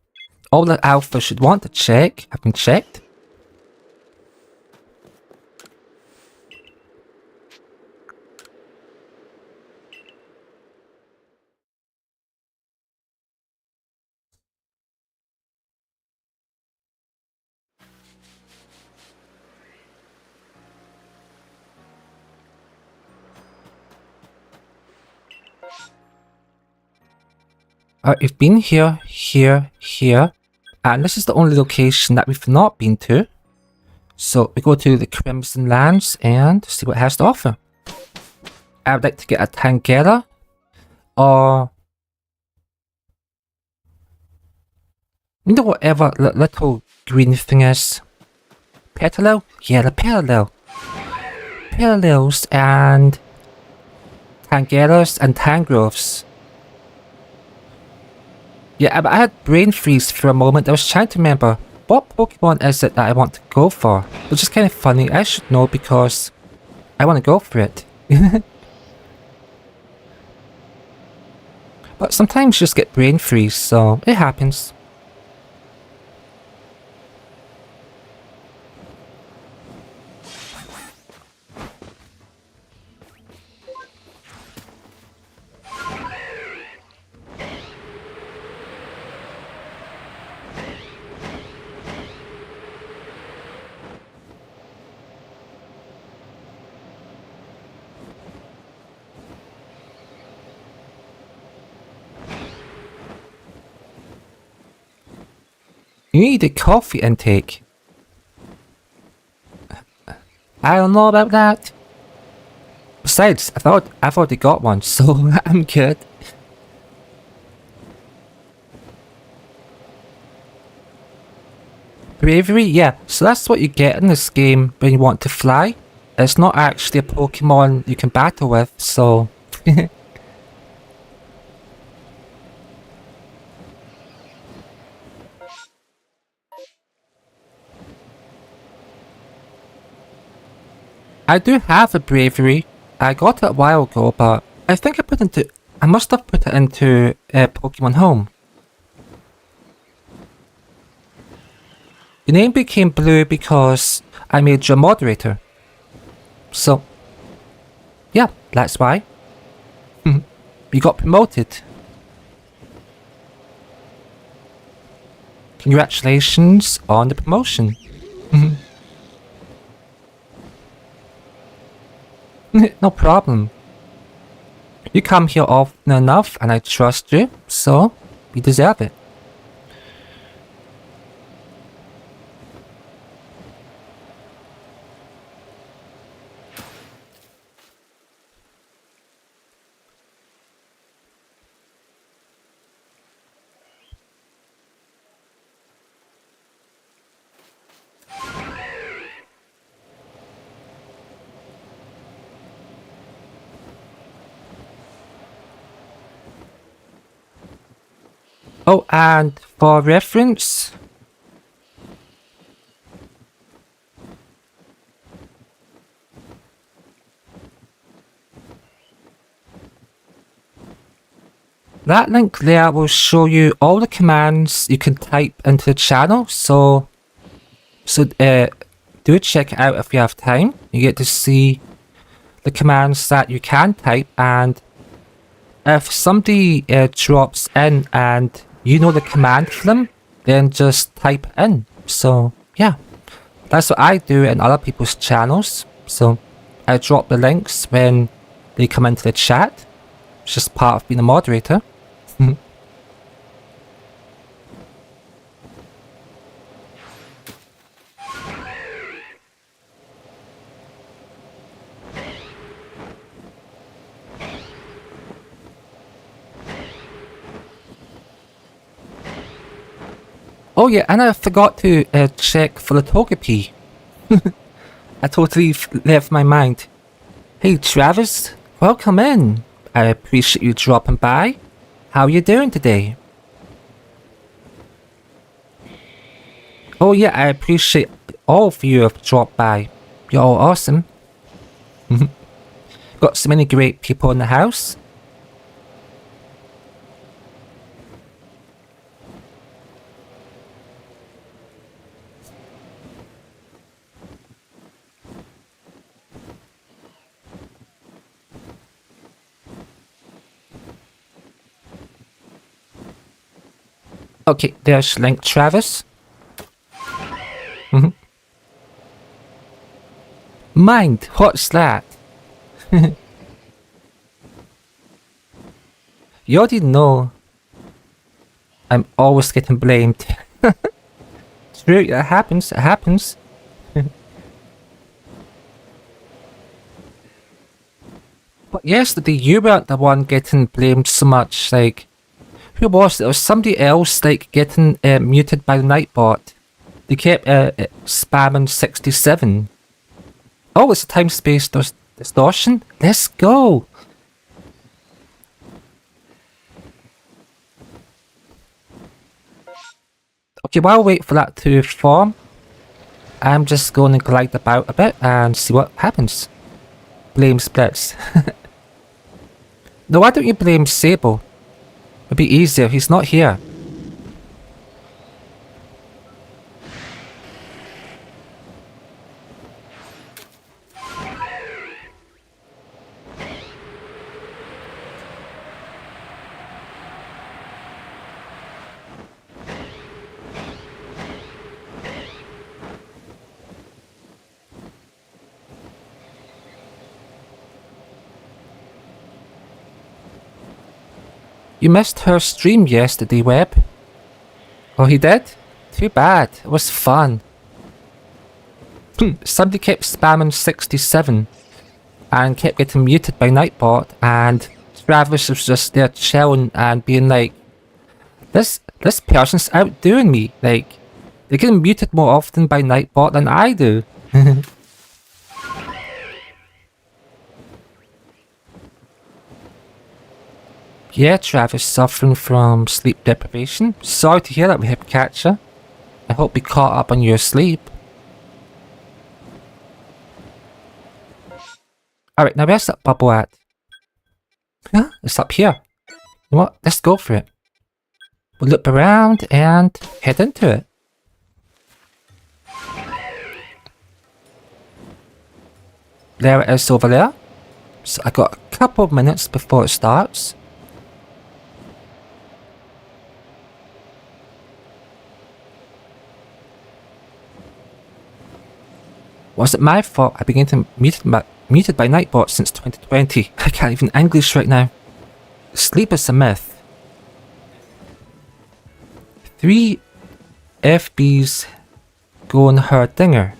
all the alpha should want to check have been checked. We've been here, here, and this is the only location that we've not been to. So we go to the Crimson Lands and see what it has to offer. I would like to get a Tangela, or you know, whatever little green thing is. Petalil? Yeah, the Petalil. Petalils and Tangeras and Tangroves. Yeah, but I had brain freeze for a moment. I was trying to remember what Pokemon is it that I want to go for. Which is kind of funny. I should know because I want to go for it. But sometimes you just get brain freeze, so it happens. You need a coffee intake. I don't know about that. Besides, I've already got one, so I'm good. Bravery, yeah. So that's what you get in this game when you want to fly. It's not actually a Pokemon you can battle with, so... I do have a bravery. I got it a while ago, but I think I must have put it into Pokemon Home. The name became blue because I made you a moderator. So, yeah, that's why. You got promoted. Congratulations on the promotion. No problem. You come here often enough and I trust you, so you deserve it. Oh, and for reference, that link there will show you all the commands you can type into the channel, so do check it out if you have time. You get to see the commands that you can type, and if somebody drops in and you know the command for them, then just type in. So yeah, that's what I do in other people's channels. So I drop the links when they come into the chat. It's just part of being a moderator. Oh yeah, and I forgot to check for the Togepi. I totally left my mind. Hey Travis, welcome in. I appreciate you dropping by. How are you doing today? Oh yeah, I appreciate all of you have dropped by. You're all awesome. Got so many great people in the house. Okay, there's Link Travis. Mind, what's that? You already know I'm always getting blamed. True, it happens, it happens. But yesterday you weren't the one getting blamed so much, like... Who was it? It was somebody else, like, getting muted by the Nightbot. They kept spamming 67. Oh, it's a time-space distortion? Let's go! Okay, while I wait for that to form, I'm just going to glide about a bit and see what happens. Blame splits. No, why don't you blame Sable? It'd be easier, he's not here. You missed her stream yesterday, Webb. Oh, he did? Too bad. It was fun. Somebody kept spamming 67 and kept getting muted by Nightbot, and Travis was just there chilling and being like, this person's outdoing me. Like, they're getting muted more often by Nightbot than I do. Yeah, Travis suffering from sleep deprivation. Sorry to hear that, Catcher. I hope you caught up on your sleep. Alright, now where's that bubble at? Huh? It's up here. You know what? Let's go for it. We'll loop around and head into it. There it is over there. So I got a couple of minutes before it starts. Was it my fault I began to muted by Nightbot since 2020? I can't even English right now. Sleep is a myth. 3 FBs going her dinger.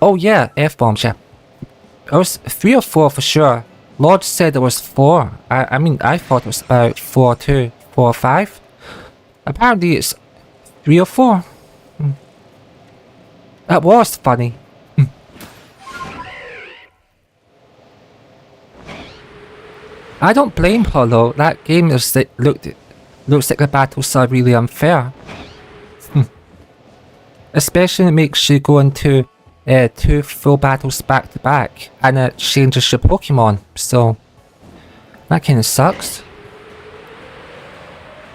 Oh yeah, F-bombs, yeah. It was 3 or 4 for sure. Lord said it was 4. I mean, I thought it was about 4 too. 4 or 5. Apparently it's 3 or 4. That was funny. I don't blame her though. That game looked looks like the battles are really unfair. Especially when it makes you go into 2 full battles back to back, and it changes your Pokemon, so that kinda sucks.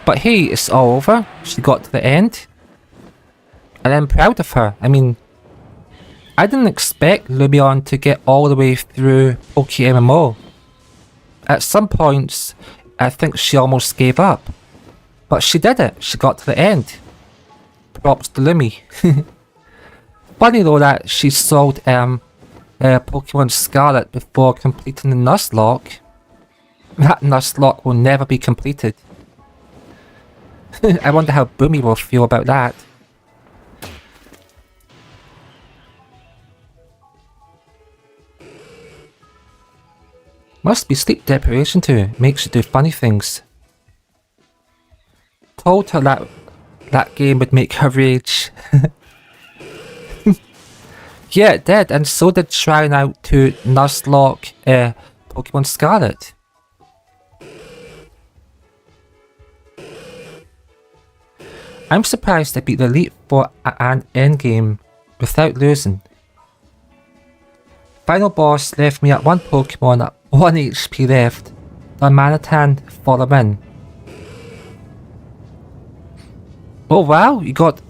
But hey, it's all over. She got to the end. And I'm proud of her. I mean, I didn't expect Lumion to get all the way through PokeMMO. At some points, I think she almost gave up. But she did it. She got to the end. Props to Lumi. Funny though that she sold Pokemon Scarlet before completing the Nuzlocke. That Nuzlocke will never be completed. I wonder how Boomy will feel about that. Must be sleep deprivation too. Makes you do funny things. Told her that game would make her rage. Yeah, it did, and so did trying out to Nuzlocke Pokemon Scarlet. I'm surprised I beat the Elite Four and Endgame without losing. Final boss left me at 1 Pokemon at 1 HP left. The Manatan for the win. Oh wow, you got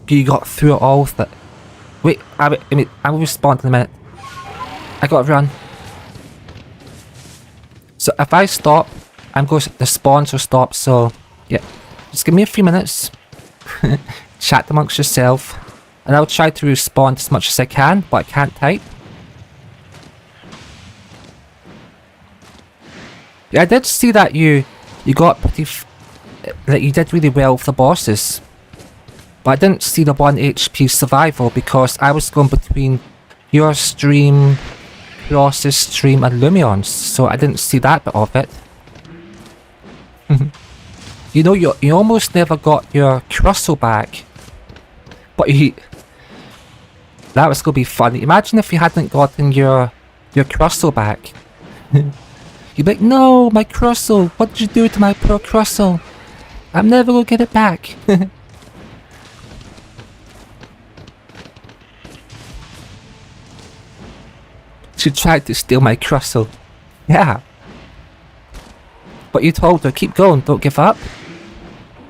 through it all with it. Wait, I will respond in a minute. I gotta run. So if I stop, I'm going to the spawns will stop, so yeah. Just give me a few minutes. Chat amongst yourself. And I'll try to respond as much as I can, but I can't type. Yeah, I did see that you got pretty that you did really well with the bosses. But I didn't see the 1 HP survival because I was going between your stream, Ross's stream and Lumion's, so I didn't see that bit of it. You know, you almost never got your Crustle back. But that was going to be funny. Imagine if you hadn't gotten your Crustle back. You'd be like, no, my Crustle, what did you do to my poor Crustle? I'm never going to get it back. She tried to steal my Crustle. Yeah. But you told her, keep going, don't give up.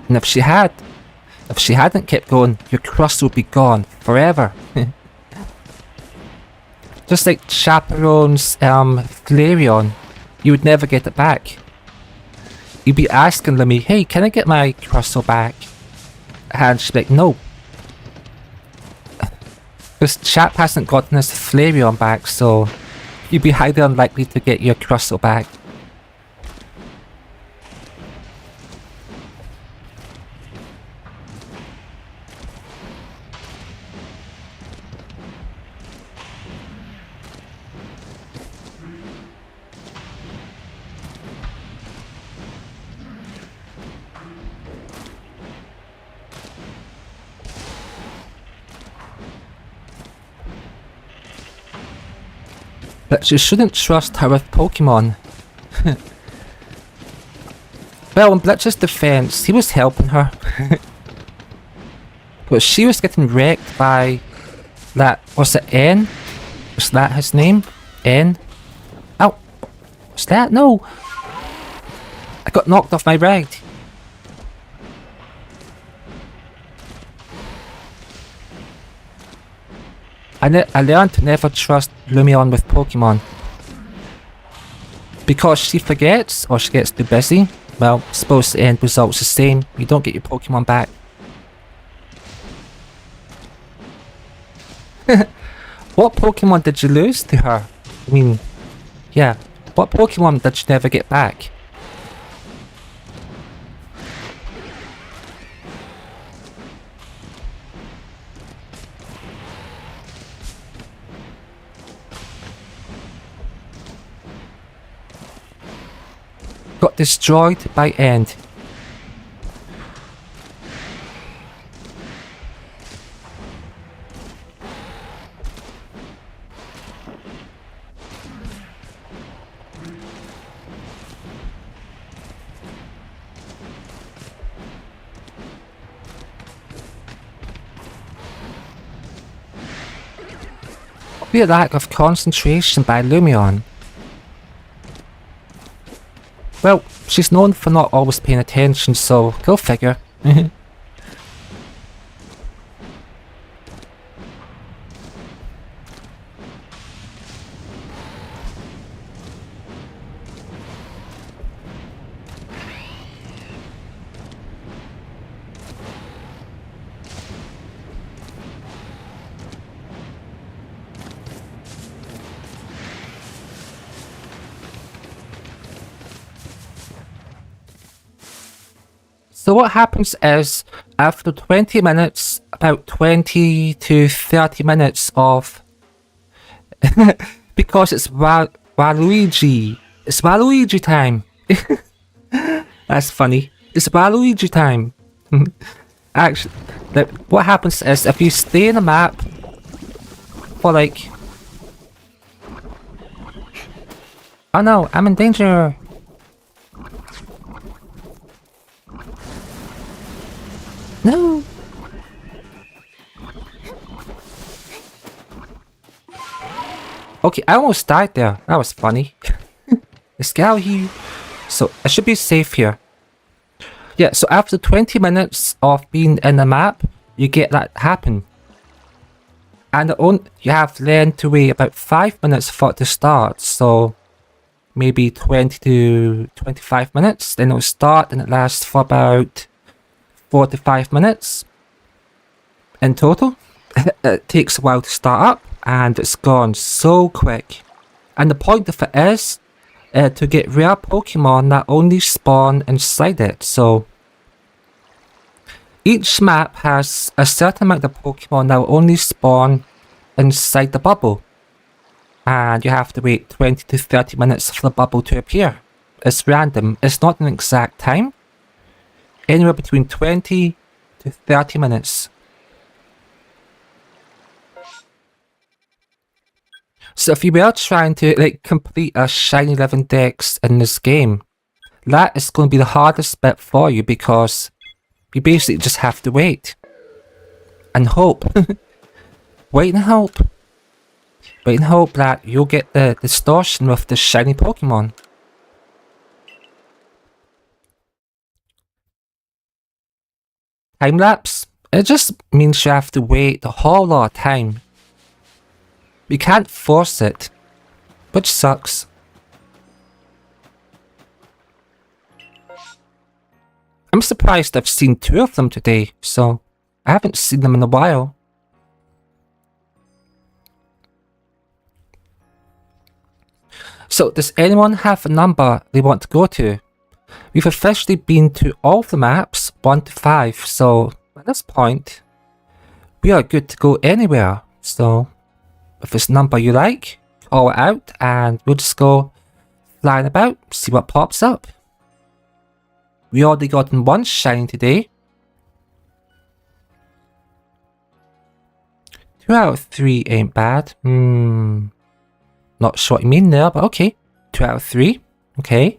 And if she hadn't kept going, your Crustle would be gone forever. Just like Chaperone's Flareon, you would never get it back. You'd be asking Lemmy, hey, can I get my Crustle back? And she'd be like, no. Because Chap hasn't gotten his Flareon back, so you'd be highly unlikely to get your Crustle back. But you shouldn't trust her with Pokemon. Well, in Blitz's defense, he was helping her. But she was getting wrecked by that, was it N? Was that his name? N? Ow! What's that? No! I got knocked off my ride. I learned to never trust Lumion with Pokemon. Because she forgets, or she gets too busy. Well, I suppose the end result's the same. You don't get your Pokemon back. What Pokemon did you lose to her? I mean, yeah. What Pokemon did you never get back? Got destroyed by End. be a lack of concentration by Lumion. Well, she's known for not always paying attention, so go figure. So what happens is, after 20 minutes, about 20 to 30 minutes of... because it's Waluigi. It's Waluigi time. That's funny. It's Waluigi time. Actually, what happens is, if you stay in the map for like... Oh no, I'm in danger. No. Okay, I almost died there. That was funny. Let's get out here. So, I should be safe here. Yeah, so after 20 minutes of being in the map, you get that happen. And you have then to wait about 5 minutes for it to start. So, maybe 20 to 25 minutes. Then it'll start and it lasts for about 4 to 5 minutes in total. It takes a while to start up and it's gone so quick. And the point of it is to get rare Pokemon that only spawn inside it. So each map has a certain amount of Pokemon that will only spawn inside the bubble. And you have to wait 20 to 30 minutes for the bubble to appear. It's random, it's not an exact time. Anywhere between 20 to 30 minutes. So if you were trying to complete a shiny 11 dex in this game, that is going to be the hardest bit for you because you basically just have to wait. And hope. Wait and hope. Wait and hope that you'll get the distortion with the shiny Pokemon. Time lapse? It just means you have to wait a whole lot of time. You can't force it, which sucks. I'm surprised I've seen 2 of them today, so I haven't seen them in a while. So, does anyone have a number they want to go to? We've officially been to all the maps, 1 to 5, so at this point, we are good to go anywhere. So, if it's a number you like, call it out and we'll just go flying about, see what pops up. We already gotten 1 shiny today. 2 out of 3 ain't bad. Not sure what you mean there, but okay. 2 out of 3, okay.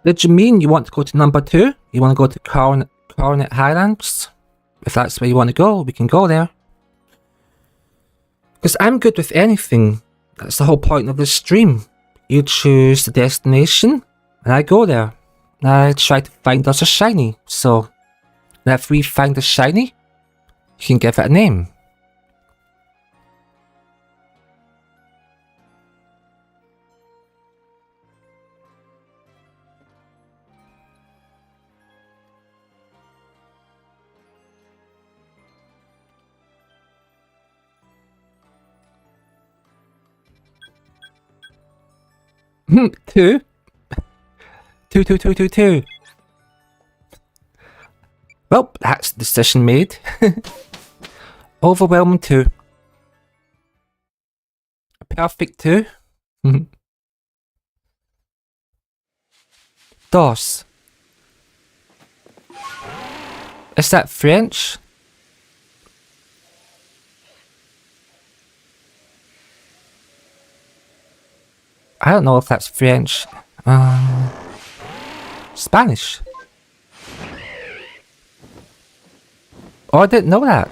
Did you mean you want to go to number 2? You want to go to Coronet Highlands? If that's where you want to go, we can go there. Because I'm good with anything. That's the whole point of this stream. You choose the destination, and I go there. I try to find us a shiny. So, if we find a shiny, you can give it a name. Two. Two. Well, that's the decision made. Overwhelming 2. Perfect 2. Dos. Is that French? I don't know if that's French. Spanish. Oh, I didn't know that.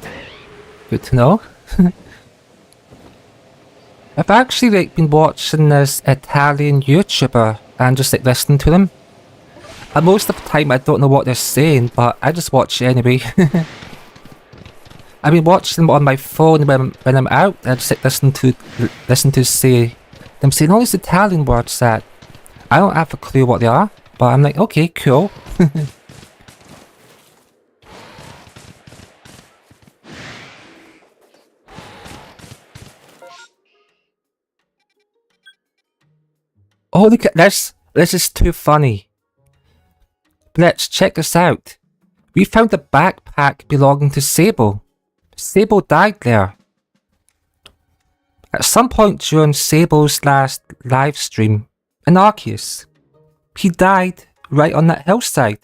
Good to know. I've actually like been watching this Italian YouTuber and just like listening to them. And most of the time I don't know what they're saying, but I just watch it anyway. I've been watching them on my phone when I'm out. I just like listen to say them saying all these Italian words that I don't have a clue what they are, but I'm like, okay, cool. Oh, look at this. This is too funny. Let's check this out. We found a backpack belonging to Sable. Sable died there. At some point during Sable's last live stream in Arceus, he died right on that hillside.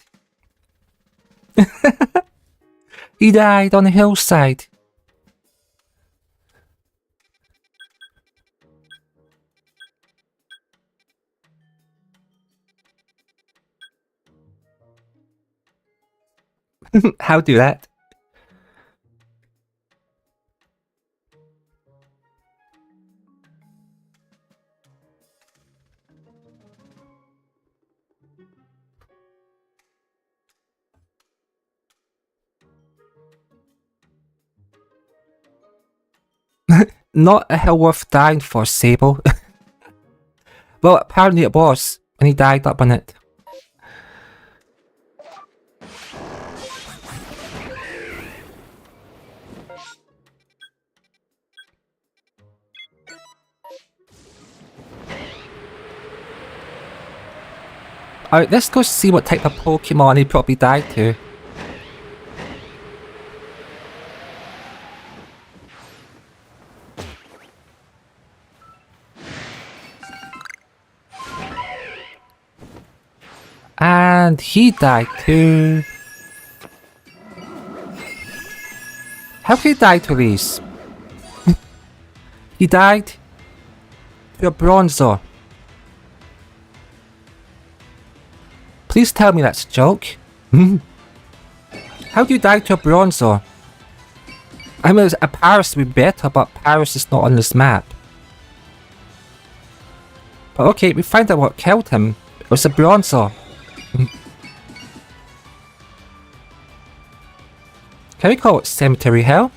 He died on the hillside. How do that? Not a hill worth dying for, Sable. Well, apparently it was, and he died up on it. Alright, let's go see what type of Pokemon he probably died to. And he died too. How can he die to these? He died to a Bronzor. Please tell me that's a joke. How do you die to a Bronzor? I mean, a Paris would be better, but Paris is not on this map. But okay, we find out what killed him. It was a Bronzor. Can we call it Cemetery Hill?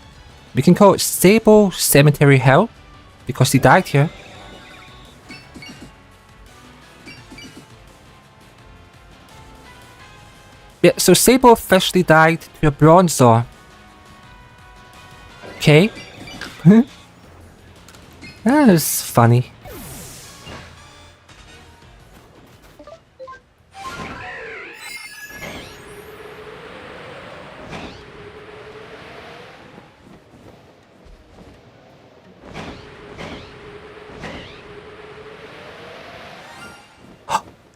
We can call it Sable Cemetery Hill, because he died here. Yeah, so Sable officially died to a Bronzor. Okay. That is funny.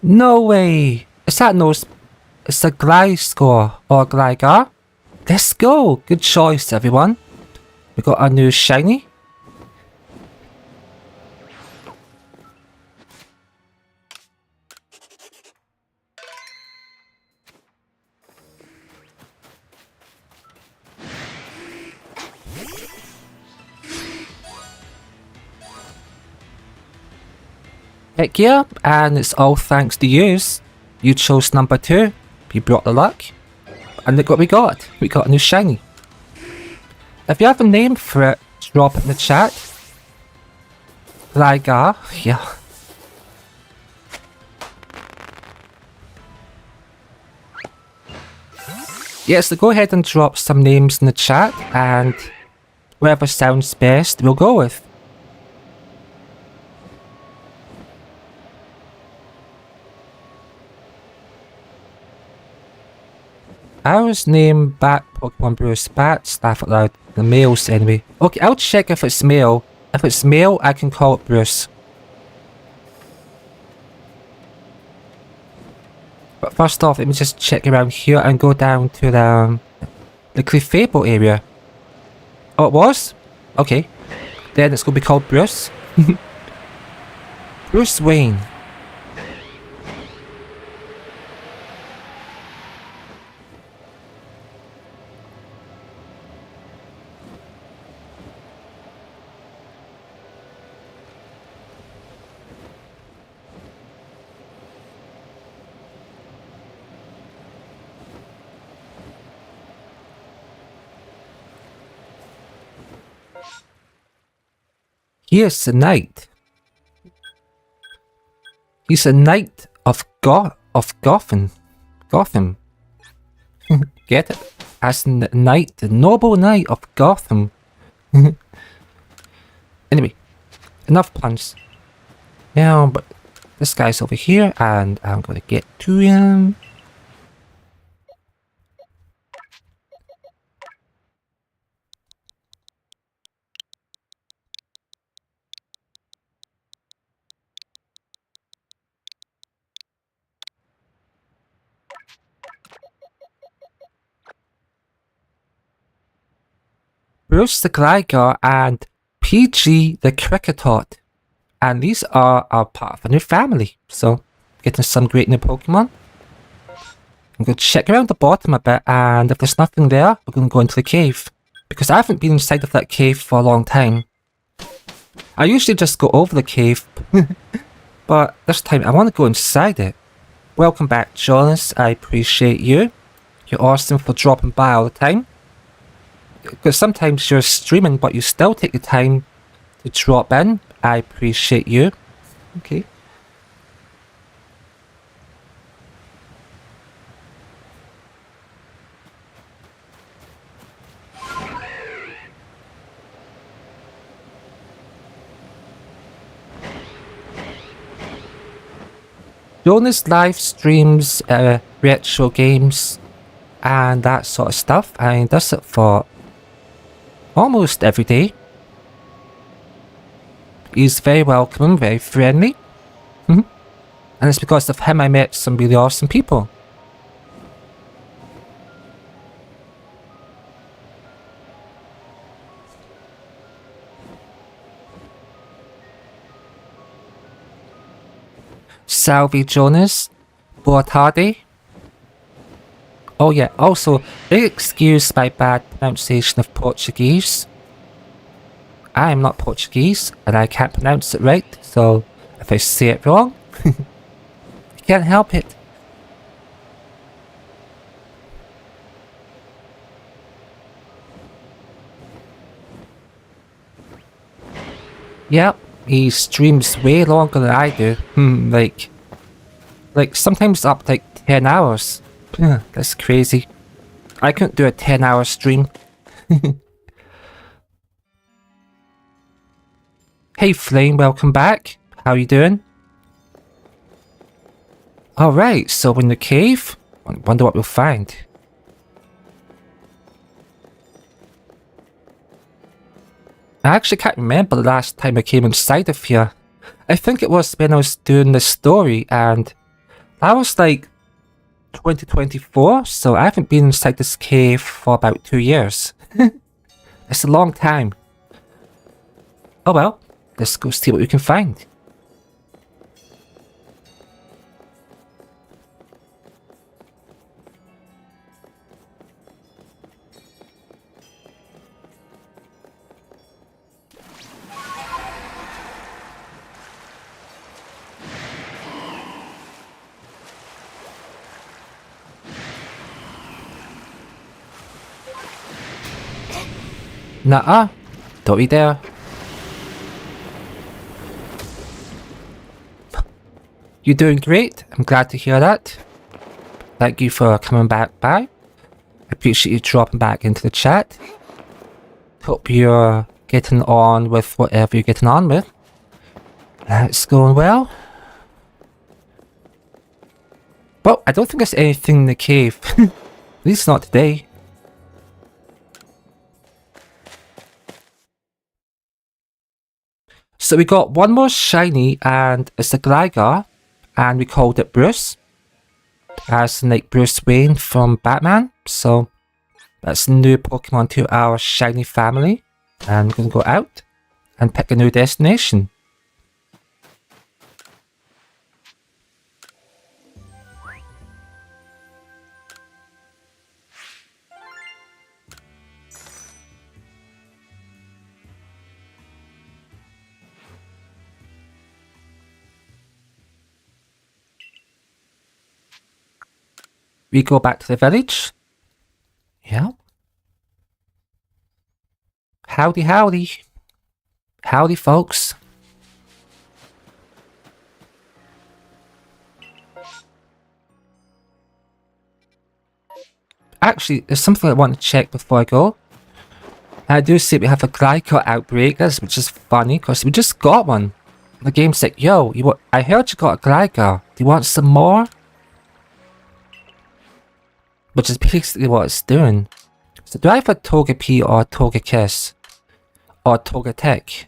No way! Is that it's a Gliscor or Gligar? Let's go! Good choice, everyone. We got a new shiny. Heck yeah, and it's all thanks to yous. You chose number 2. You brought the luck. And look what we got. We got a new shiny. If you have a name for it, drop it in the chat. Gligar, yeah. Yeah, so go ahead and drop some names in the chat, and whatever sounds best, we'll go with. I was named Bat Pokemon Bruce. Bats, laugh out loud. The males anyway. Okay, I'll check if it's male. If it's male, I can call it Bruce. But first off, let me just check around here and go down to the Clefable area. Oh, it was? Okay. Then it's going to be called Bruce. Bruce Wayne. He is the knight. He's a knight of Gotham. Gotham. Get it? As the knight, the noble knight of Gotham. Anyway, enough puns. Now, but this guy's over here, and I'm gonna get to him. Bruce the Gligar and PG the Cricketot. And these are part of a new family. So, getting some great new Pokemon. I'm going to check around the bottom a bit, and if there's nothing there, we're going to go into the cave. Because I haven't been inside of that cave for a long time. I usually just go over the cave. But this time I want to go inside it. Welcome back, Jonas. I appreciate you. You're awesome for dropping by all the time. Because sometimes you're streaming, but you still take the time to drop in. I appreciate you. Okay. Jonas live streams retro games and that sort of stuff, and does it for almost every day. He's very welcoming, very friendly. And it's because of him I met some really awesome people. Salve Jonas. Boa tarde. Oh yeah, also, excuse my bad pronunciation of Portuguese. I am not Portuguese, and I can't pronounce it right, so if I say it wrong, you can't help it. Yep, he streams way longer than I do. Like sometimes up like 10 hours. That's crazy. I couldn't do a 10-hour stream. Hey Flame, welcome back. How you doing? Alright, so in the cave, I wonder what we'll find. I actually can't remember the last time I came inside of here. I think it was when I was doing the story, and that was like 2024, so I haven't been inside this cave for about 2 years. It's a long time. Oh well, let's go see what we can find. Nuh-uh. Don't be there. You're doing great. I'm glad to hear that. Thank you for coming back by. I appreciate you dropping back into the chat. Hope you're getting on with whatever you're getting on with. It's going well. Well, I don't think there's anything in the cave. At least not today. So we got one more shiny, and it's a Gligar, and we called it Bruce, as like Bruce Wayne from Batman. So that's a new Pokemon to our shiny family, and we're gonna go out and pick a new destination. we go back to the village. Yeah. Howdy, howdy. Howdy, folks. Actually, there's something I want to check before I go. I do see we have a Glyco outbreak, which is funny, because we just got one. The game's like, yo, I heard you got a Glyco. Do you want some more? Which is basically what it's doing. So do I have a Togepi or a Togekiss? Or a Togetic?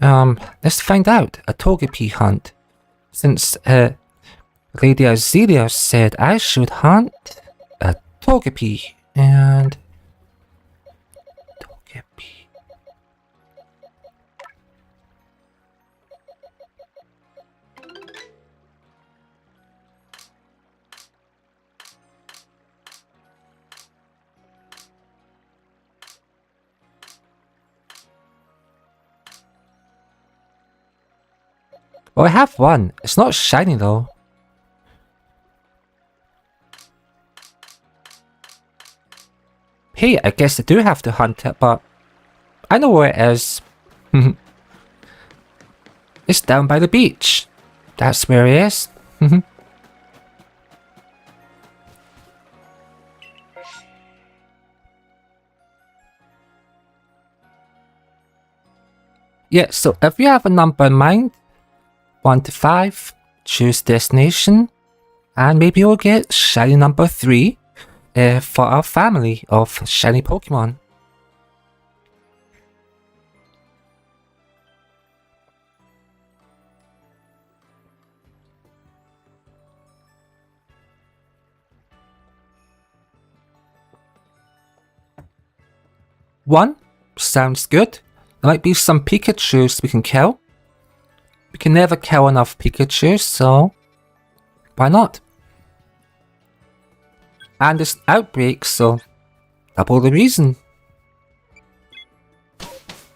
Let's find out. A Togepi hunt. Since Lady Azalea said I should hunt a Togepi. And Togepi. Well, I have one. It's not shiny though. Hey, I guess I do have to hunt it, but I know where it is. It's down by the beach. That's where it is. Yeah, so if you have a number in mind, 1 to 5, choose destination, and maybe we'll get shiny number 3 for our family of shiny Pokemon. One sounds good. There might be some Pikachus we can kill. We can never kill enough Pikachu, so why not? And it's outbreak, so double the reason.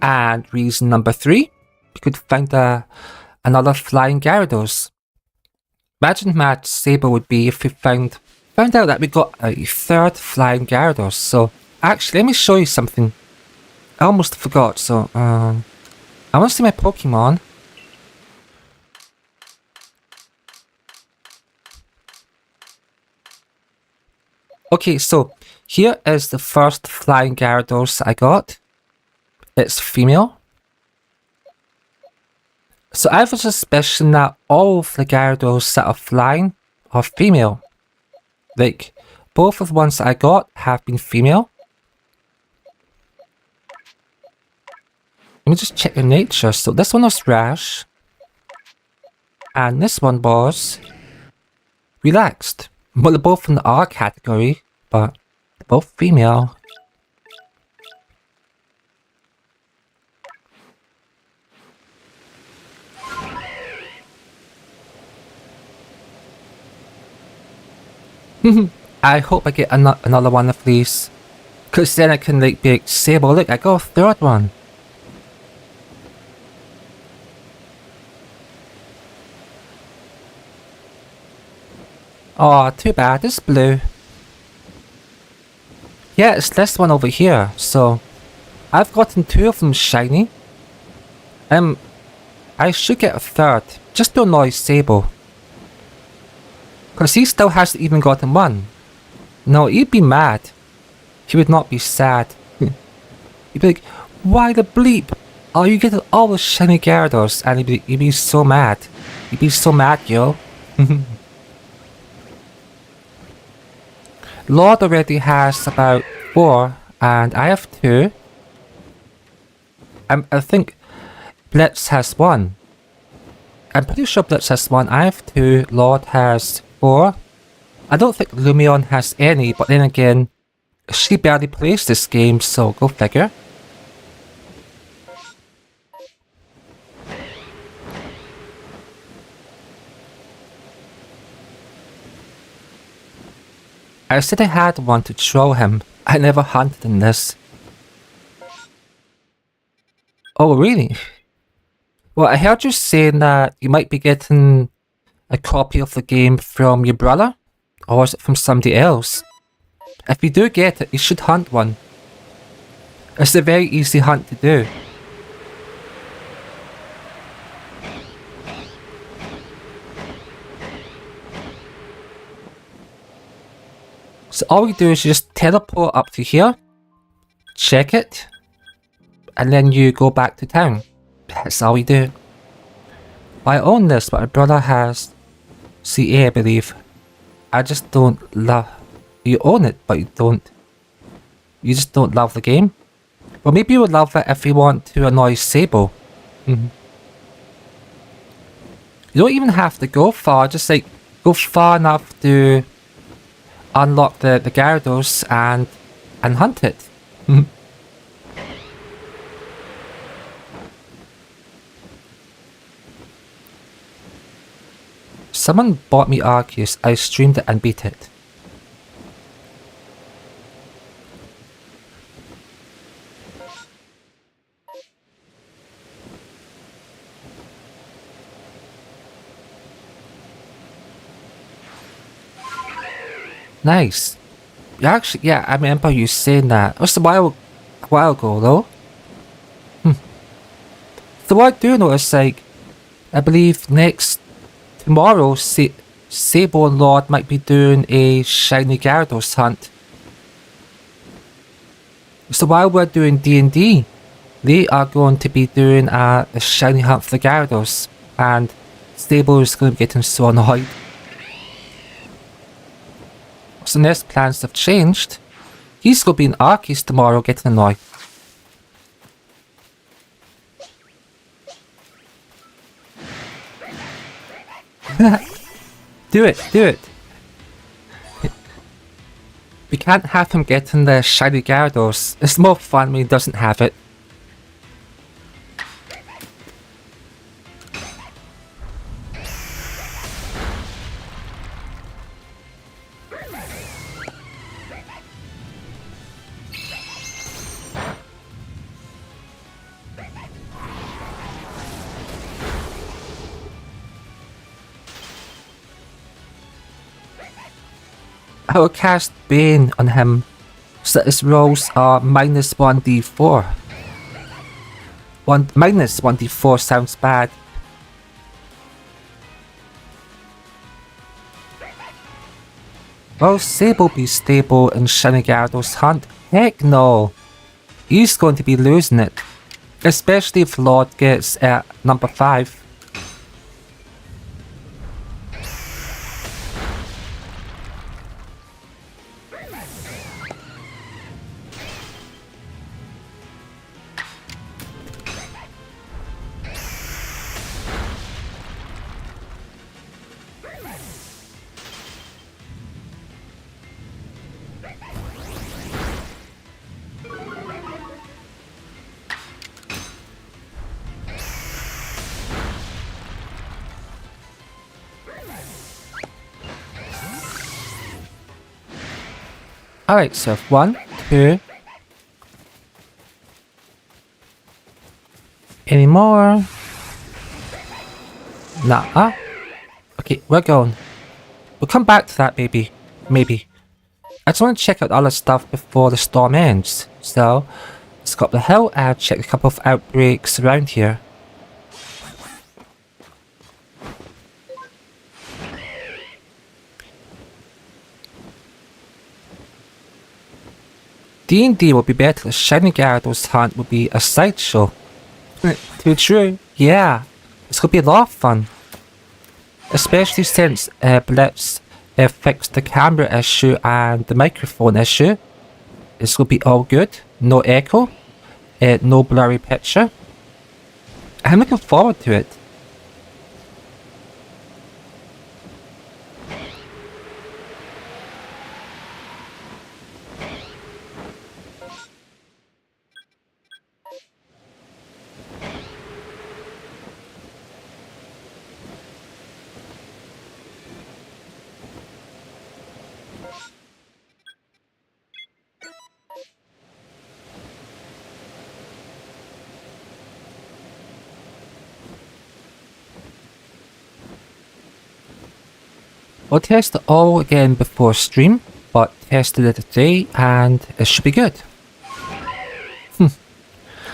And reason number 3, we could find another flying Gyarados. Imagine how mad Saber would be if we found out that we got a 3rd flying Gyarados. So actually, let me show you something. I almost forgot, so I want to see my Pokemon. Okay, so here is the first flying Gyarados I got. It's female. So I have a suspicion that all of the Gyarados that are flying are female. Like, both of the ones that I got have been female. Let me just check the nature. So this one was Rash. And this one was Relaxed. Well, they're both in the R category, but they're both female. I hope I get another one of these. Because then I can like be like, Sable, look, I got a 3rd one. Oh, too bad, it's blue. Yeah, it's this one over here, so I've gotten 2 of them shiny. I should get a 3rd, just to annoy Sable. Because he still hasn't even gotten one. No, he'd be mad. He would not be sad. He'd be like, why the bleep? Oh, you get all the shiny Gyarados, and he'd be so mad. He'd be so mad, yo. Lord already has about 4, and I have 2. I think Blitz has 1. I'm pretty sure Blitz has 1. I have 2. Lord has 4. I don't think Lumion has any, but then again, she barely plays this game, so go figure. I said I had one to throw him. I never hunted in this. Oh, really? Well, I heard you saying that you might be getting a copy of the game from your brother or is it from somebody else? If you do get it, you should hunt one. It's a very easy hunt to do. So all you do is you just teleport up to here, check it, and then you go back to town. That's all you do. I own this, but my brother has CA, I believe. I just don't love... You own it, but you don't. You just don't love the game. Well, maybe you would love it if you want to annoy Sable. You don't even have to go far, just like go far enough to unlock the Gyarados and hunt it. Someone bought me Arceus, I streamed it and beat it. Nice. Actually, yeah, I remember you saying that. It was a while ago, though. So what I do know is, like, I believe tomorrow, Sable and Lord might be doing a shiny Gyarados hunt. So while we're doing D&D, they are going to be doing a shiny hunt for the Gyarados, and Sable is going to be getting so annoyed. So unless plans have changed, he's going to be in Arceus tomorrow getting annoyed. Do it. We can't have him getting the shiny Gyarados. It's more fun when he doesn't have it. I will cast Bane on him, so that his rolls are minus 1d4. Minus 1d4 sounds bad. Will Sable be stable in Shiny Gyarados hunt? Heck no! He's going to be losing it. Especially if Lord gets at number 5. Alright, so 1, 2. Any more? Nah. Okay, we're going. We'll come back to that, maybe. I just want to check out all the stuff before the storm ends. So, let's go up the hill and check a couple of outbreaks around here. D&D would be better. The Shiny Gyarados hunt would be a sideshow. Too true. Yeah, it's gonna be a lot of fun. Especially since Blitz fixed the camera issue and the microphone issue. It's gonna be all good. No echo. No blurry picture. I'm looking forward to it. I'll test it all again before stream, but tested it today and it should be good.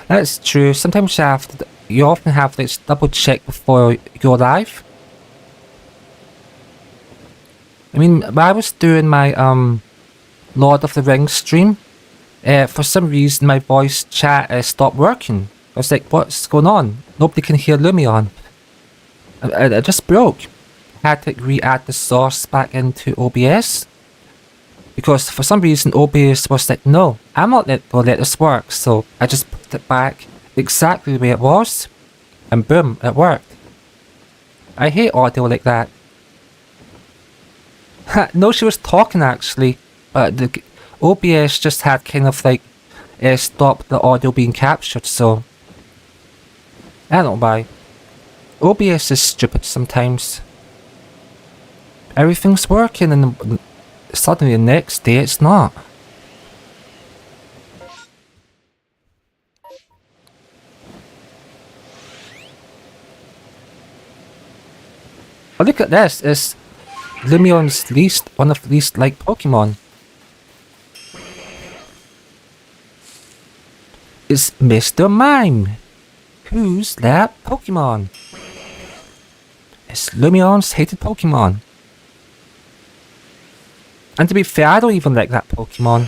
That's true. Sometimes you often have to double check before you go live. I mean, when I was doing my Lord of the Rings stream, for some reason my voice chat stopped working. I was like, what's going on? Nobody can hear Lumion. It just broke. I had to re-add the source back into OBS. Because for some reason OBS was like, no, I'm not going to let this work. So I just put it back exactly the way it was. And boom, it worked. I hate audio like that. No, she was talking actually. But the OBS just had kind of like stopped the audio being captured, so I don't know why. OBS is stupid sometimes. Everything's working and suddenly the next day it's not. Oh, look at this, it's Lumion's one of the least liked Pokemon. It's Mr. Mime. Who's that Pokemon? It's Lumion's hated Pokemon. And to be fair, I don't even like that Pokemon.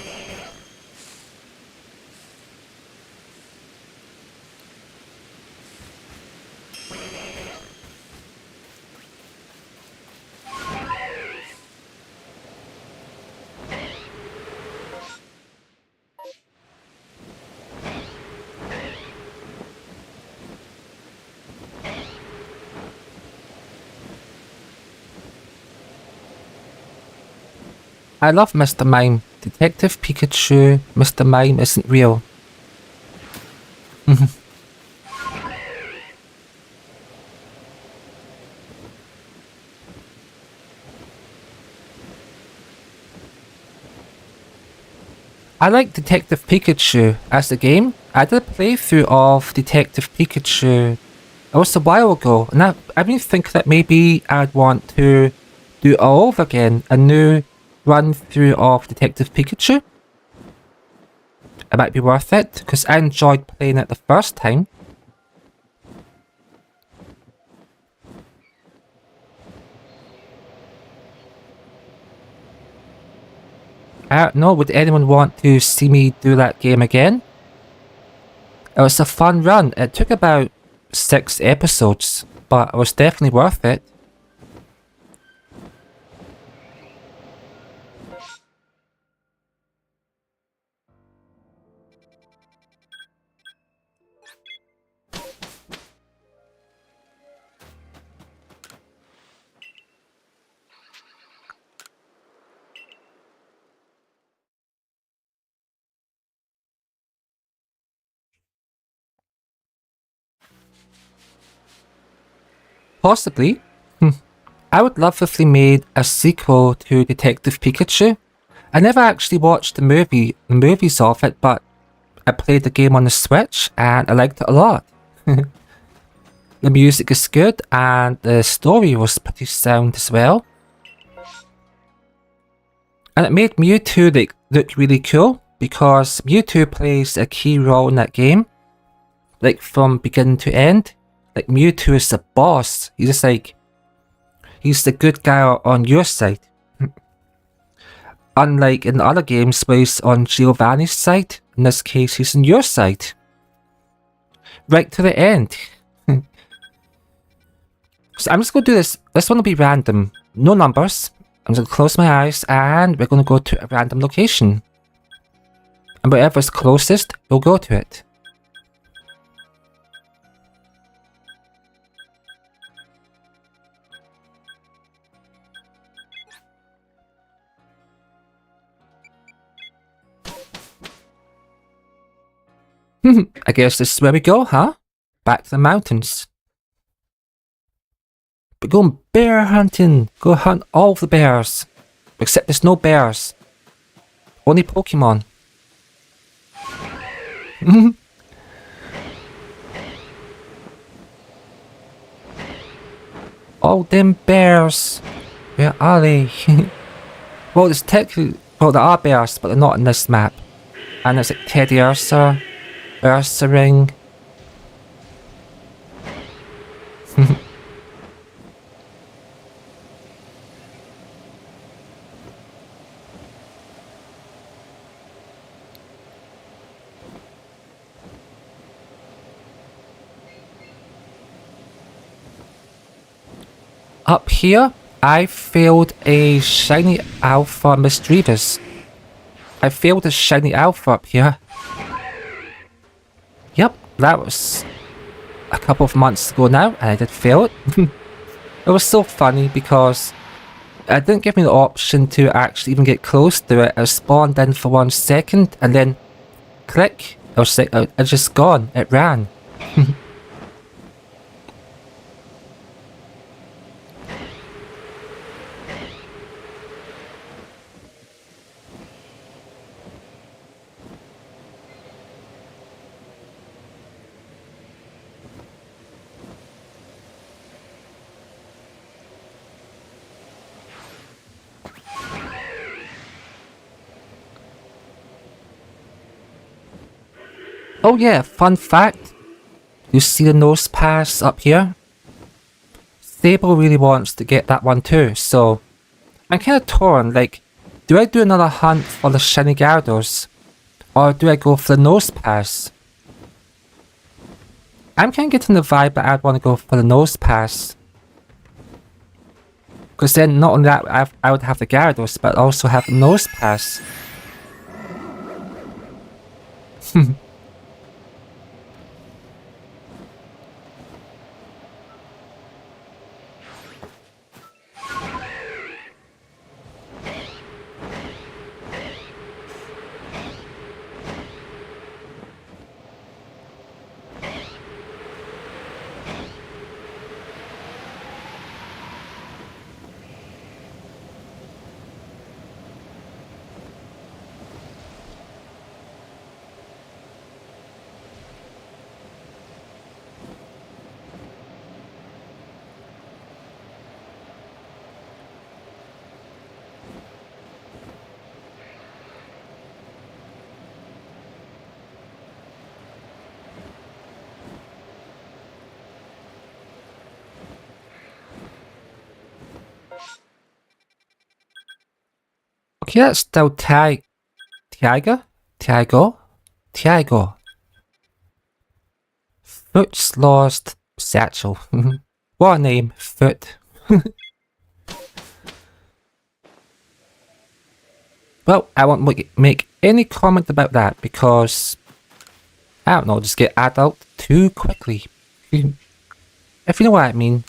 I love Mr. Mime. Detective Pikachu, Mr. Mime isn't real. I like Detective Pikachu as a game. I did a playthrough of Detective Pikachu. It was a while ago, and I've been thinking that maybe I'd want to do it all over again, a new run through of Detective Pikachu. It might be worth it, because I enjoyed playing it the first time. I don't know, would anyone want to see me do that game again? It was a fun run. It took about 6 episodes, but it was definitely worth it. Possibly. I would love if they made a sequel to Detective Pikachu. I never actually watched the movies of it, but I played the game on the Switch and I liked it a lot. The music is good and the story was pretty sound as well. And it made Mewtwo look really cool because Mewtwo plays a key role in that game. Like from beginning to end. Like Mewtwo is the boss. He's just like, he's the good guy on your side. Unlike in the other games where he's on Giovanni's side, in this case he's on your side. Right to the end. So I'm just going to do this. This one will be random. No numbers. I'm just going to close my eyes and we're going to go to a random location. And whatever's closest, we'll go to it. I guess this is where we go, huh? Back to the mountains. We're going bear hunting. Go hunt all the bears. Except there's no bears. Only Pokemon. All them bears. Where are they? Well, there's technically... Well, there are bears, but they're not in this map. And there's like Teddy Ursa, Ursa Ring. Up here, I failed a shiny alpha Misdreavus. I failed a shiny alpha up here. Yep, that was a couple of months ago now, and I did fail it. It was so funny because it didn't give me the option to actually even get close to it. It spawned in for 1 second, and then click, it was like, it's just gone. It ran. Oh yeah, fun fact. You see the nose pass up here? Sable really wants to get that one too, so I'm kind of torn, like, do I do another hunt for the shiny Gyarados? Or do I go for the nose pass? I'm kind of getting the vibe that I'd want to go for the nose pass. Because then not only that, I would have the Gyarados, but also have the nose pass. Okay, that's still Tiago? Foot's lost satchel. What a name, Foot. Well, I won't make any comment about that because, I don't know, just get adult too quickly. If you know what I mean.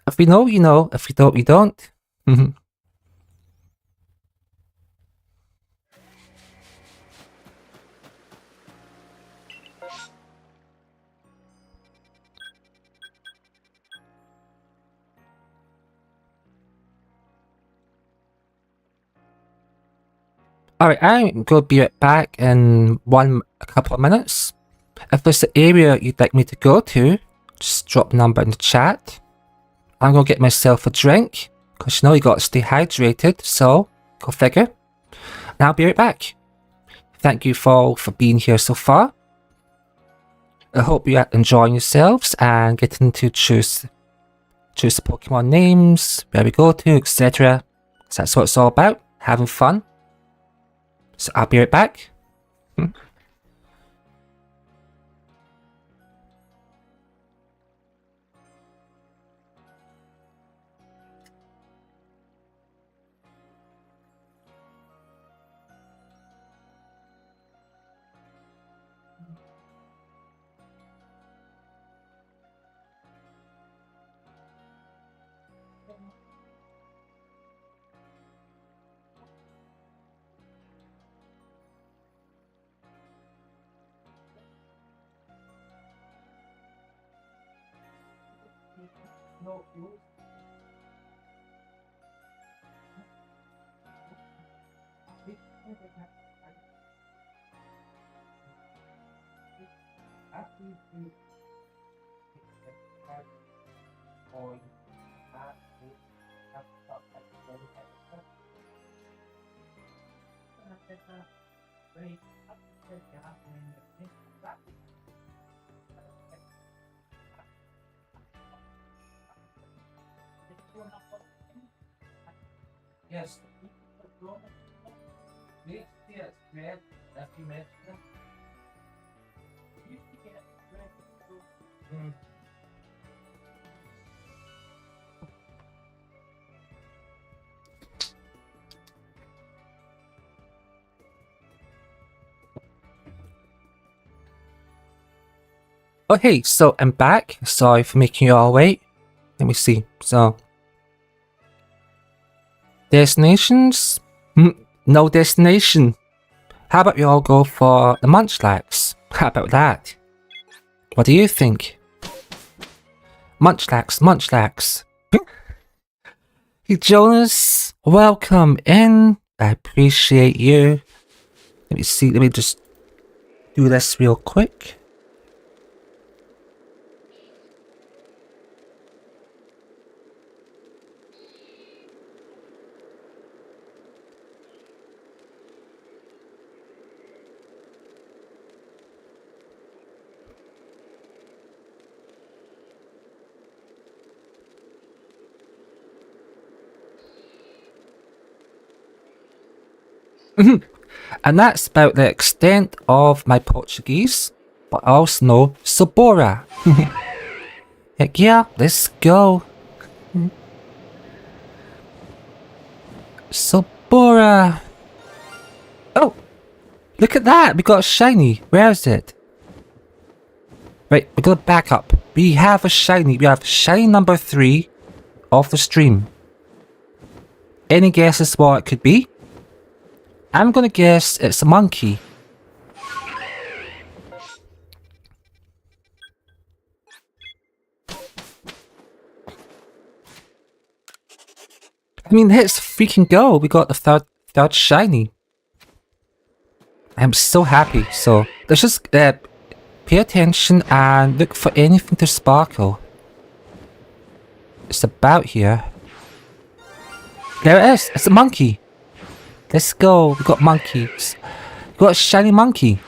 If you know, you know. If you don't, you don't. Alright, I'm gonna be right back in a couple of minutes. If there's an area you'd like me to go to, just drop the number in the chat. I'm gonna get myself a drink, because you know you gotta stay hydrated, so go figure. And I'll be right back. Thank you all for being here so far. I hope you're enjoying yourselves and getting to choose the Pokemon names, where we go to, etc. So that's what it's all about, having fun. So I'll be right back. Yes. Red, that you mentioned. Okay, so I'm back. Sorry for making you all wait. Let me see. So, destinations? No destination. How about we all go for the Munchlax? How about that? What do you think? Munchlax, Munchlax. Hey Jonas, welcome in. I appreciate you. Let me see, let me just do this real quick. And that's about the extent of my Portuguese, but I also know Sabora. Heck yeah, let's go. Sabora. Oh, look at that, we got a shiny. Where is it? Right, we're gonna back up. We have a shiny. We have shiny number 3 of the stream. Any guesses what it could be? I'm gonna guess it's a monkey. I mean, let's freaking go. We got the third shiny. I'm so happy. So let's just pay attention and look for anything to sparkle. It's about here. There it is. It's a monkey. Let's go. We got monkeys. We got a shiny monkey.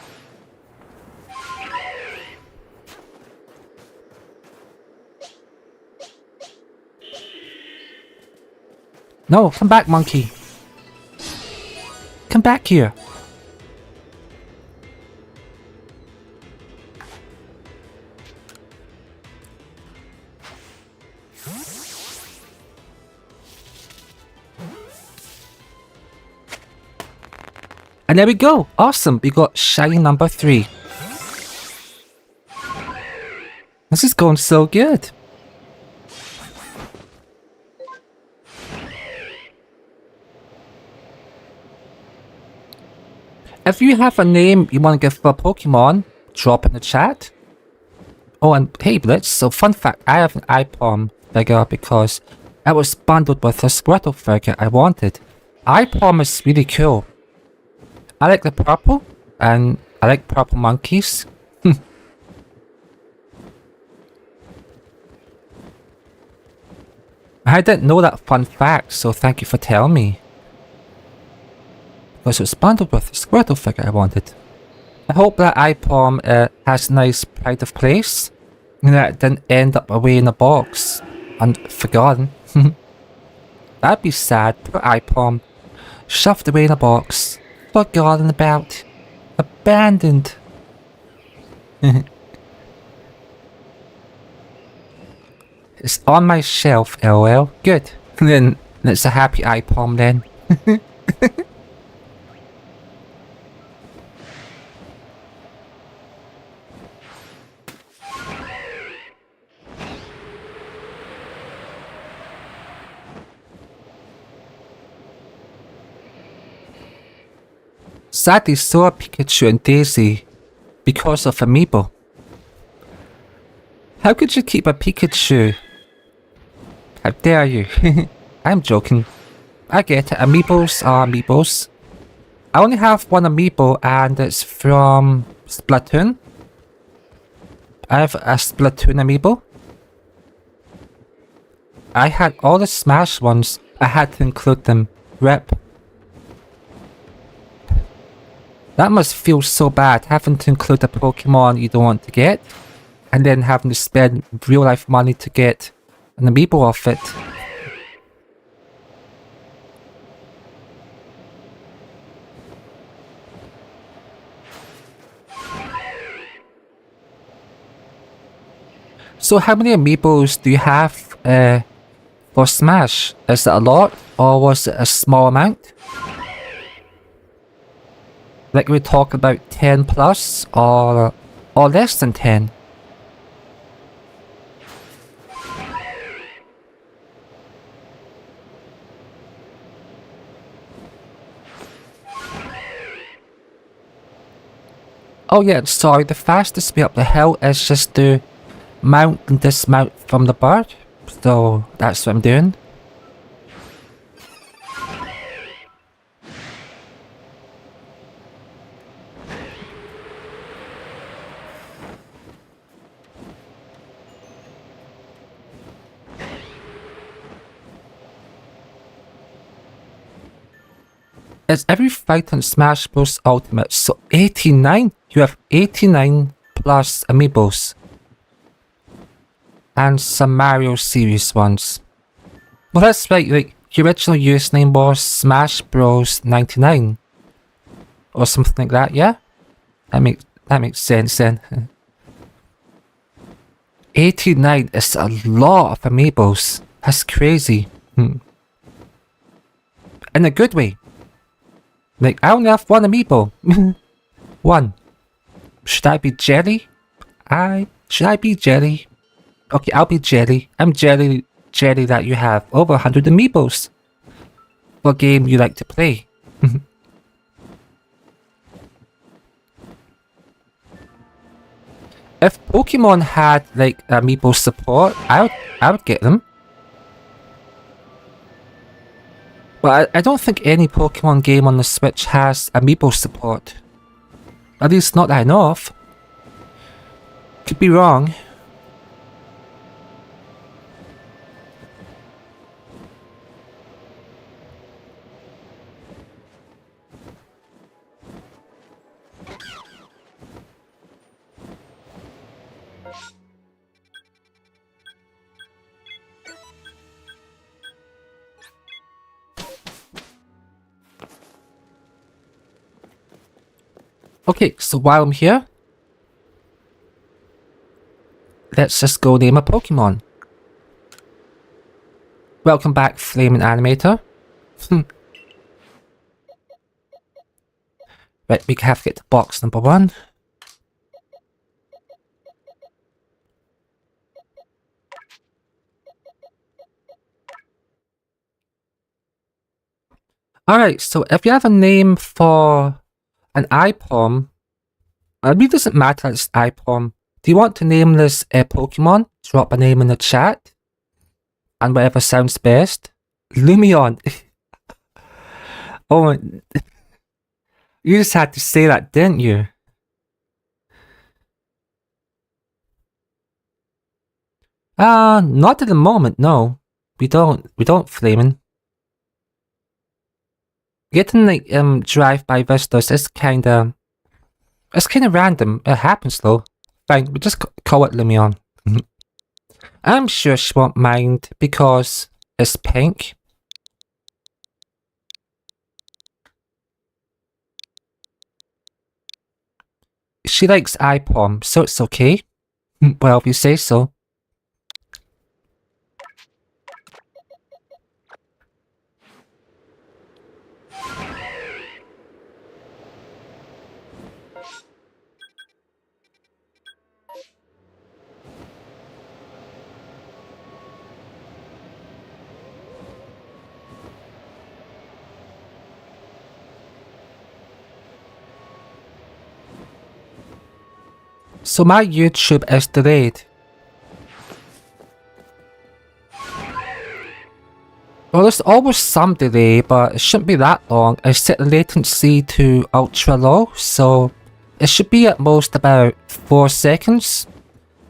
No, come back, monkey. Come back here. And there we go. Awesome. We got shiny number 3. This is going so good. If you have a name you want to give for a Pokemon, drop in the chat. Oh, and hey Blitz, so fun fact, I have an iPalm figure because it was bundled with a Squirtle figure I wanted. iPalm is really cool. I like the purple, and I like purple monkeys. I didn't know that fun fact, so thank you for telling me. Because it was bundled with the Squirtle figure I wanted. I hope that iPalm has a nice pride of place, and that it didn't end up away in a box and forgotten. That'd be sad. Poor iPalm, shoved away in a box. Forgotten about. Abandoned. It's on my shelf, lol. Good. Then it's a happy iPalm then. Sadly saw Pikachu and Daisy because of Amiibo. How could you keep a Pikachu? How dare you? I'm joking. I get it. Amiibos are Amiibos. I only have one Amiibo and it's from Splatoon. I have a Splatoon Amiibo. I had all the Smash ones. I had to include them. Rep. That must feel so bad, having to include a Pokemon you don't want to get, and then having to spend real life money to get an amiibo off it. So how many amiibos do you have for Smash? Is it a lot, or was it a small amount? Like we talk about 10 plus, or less than 10? Oh yeah, sorry, the fastest way up the hill is just to mount and dismount from the bird. So that's what I'm doing. Is every fight on Smash Bros. Ultimate? So 89? You have 89 plus amiibos. And some Mario series ones. Well, that's right, like, your original username was Smash Bros. 99. Or something like that, yeah? That makes sense then. 89 is a lot of amiibos. That's crazy. In a good way. Like, I only have one amiibo. One. Should I be Jelly? Should I be Jelly? Okay, I'll be Jelly. I'm Jelly that you have over 100 amiibos. For a game you like to play. If Pokemon had, like, amiibo support, I would get them. But I don't think any Pokemon game on the Switch has amiibo support. At least not that I know of. Could be wrong. Okay, so while I'm here, let's just go name a Pokemon. Welcome back, Flaming Animator. Right, we have to get to box number 1. Alright, so if you have a name for an iPom, it really doesn't matter if it's iPom. Do you want to name this Pokemon? Drop a name in the chat. And whatever sounds best. Lumion. Oh, you just had to say that, didn't you? Not at the moment, no. We don't Flamin'. Getting like drive-by visitors is kinda random. It happens though. Fine, we just call it Lumion. I'm sure she won't mind because it's pink. She likes iPom, so it's okay. Well, if you say so. So my YouTube is delayed. Well, there's always some delay, but it shouldn't be that long. I set the latency to ultra low, so it should be at most about 4 seconds.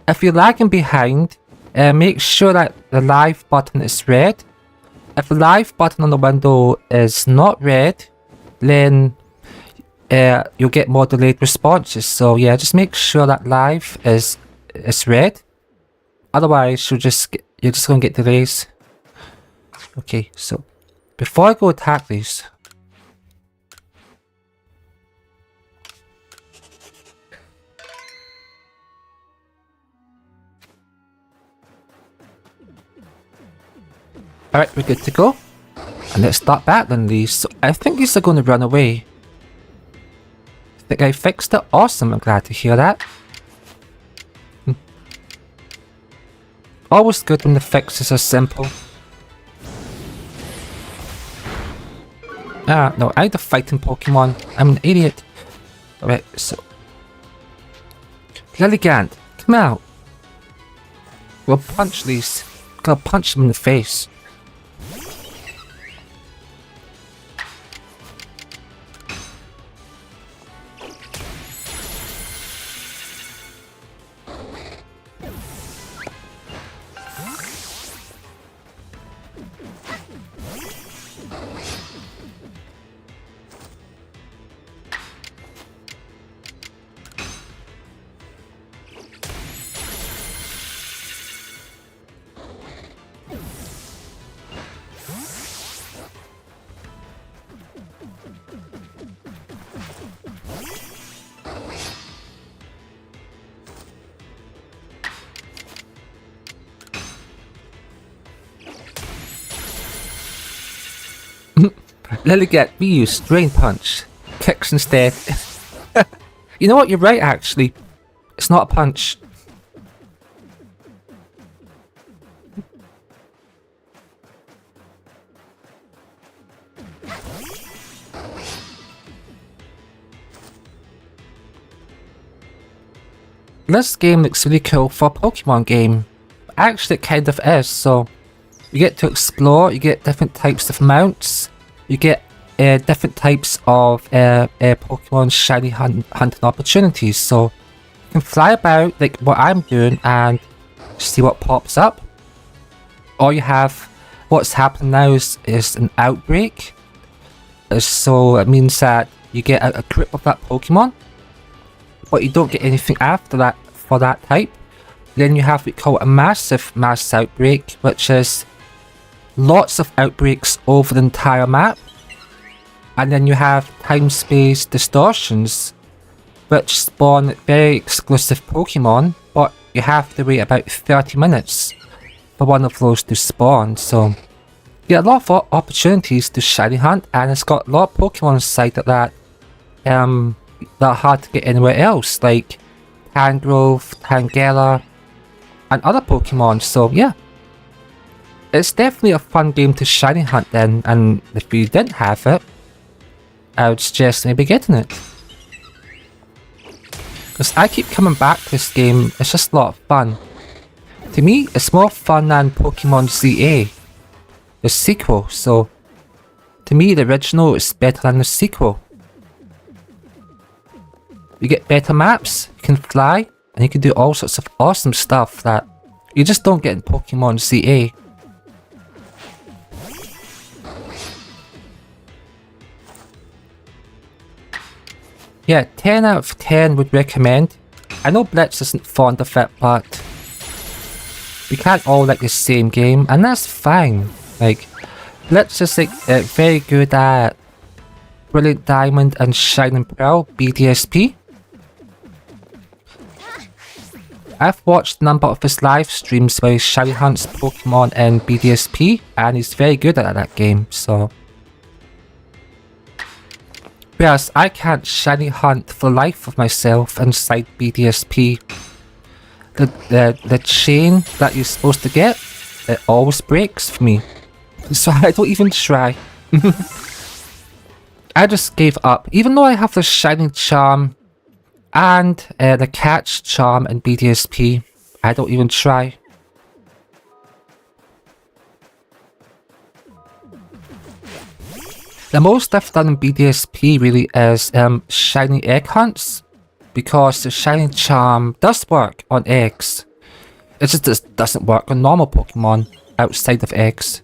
If you're lagging behind, make sure that the live button is red. If the live button on the window is not red, then you'll get more delayed responses. So yeah, just make sure that live is red. Otherwise, you're just gonna get delays. Okay, so before I go attack these, alright, we're good to go. And let's start battling these. So I think these are going to run away. I think I fixed it. Awesome, I'm glad to hear that. Always good when the fixes are simple. Ah, no, I need a fighting Pokemon. I'm an idiot. Alright, so... Lilligant, come out. We'll punch these. Gonna punch them in the face. Lilligant, we use Drain Punch. Kicks instead. You know what, you're right actually. It's not a punch. This game looks really cool for a Pokemon game. Actually it kind of is, so you get to explore, you get different types of mounts. You get different types of Pokemon shiny hunting opportunities. So you can fly about like what I'm doing and see what pops up. Or you have what's happening now is an outbreak. So it means that you get a grip of that Pokemon, but you don't get anything after that for that type. Then you have what we call a mass outbreak, which is lots of outbreaks over the entire map. And then you have time-space distortions, which spawn very exclusive Pokemon, but you have to wait about 30 minutes for one of those to spawn. So you get a lot of opportunities to shiny hunt, and it's got a lot of Pokemon inside that are hard to get anywhere else, like Tangrowth, Tangela, and other Pokemon. So yeah, it's definitely a fun game to shiny hunt then, and if you didn't have it, I would suggest maybe getting it. Because I keep coming back to this game, it's just a lot of fun. To me, it's more fun than Pokemon ZA, the sequel, so to me the original is better than the sequel. You get better maps, you can fly, and you can do all sorts of awesome stuff that you just don't get in Pokemon ZA. Yeah, 10 out of 10 would recommend. I know Blitz isn't fond of it, but we can't all like the same game, and that's fine. Like, Blitz is like very good at Brilliant Diamond and Shining Pearl, BDSP. I've watched a number of his live streams where he shiny hunts Pokemon in BDSP, and he's very good at that game, so... Whereas I can't shiny hunt for the life of myself inside BDSP. The chain that you're supposed to get, it always breaks for me. So I don't even try. I just gave up. Even though I have the Shining Charm and the Catch Charm in BDSP, I don't even try. The most I've done in BDSP really is shiny egg hunts, because the Shining Charm does work on eggs. It just doesn't work on normal Pokemon outside of eggs.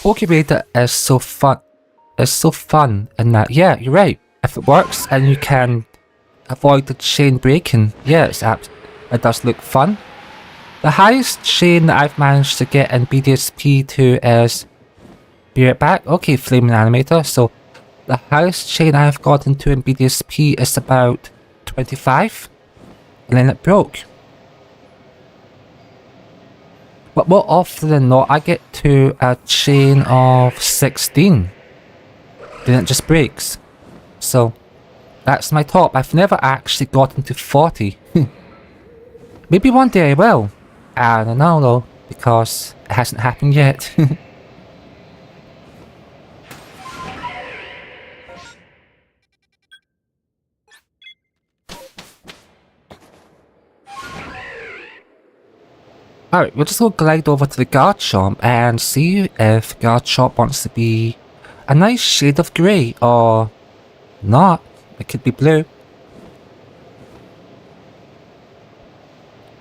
Pokeraid is so fun. It's so fun in that, yeah, you're right. If it works and you can avoid the chain breaking, yeah, it does look fun. The highest chain that I've managed to get in BDSP 2 is... Be right back. Okay, Flaming Animator. So, the highest chain I've gotten to in BDSP is about 25. And then it broke. But more often than not, I get to a chain of 16. Then it just breaks. So, that's my top. I've never actually gotten to 40. Maybe one day I will. I don't know though, because it hasn't happened yet. Alright, we'll just go glide over to the guard shop and see if the guard shop wants to be a nice shade of grey or not. It could be blue.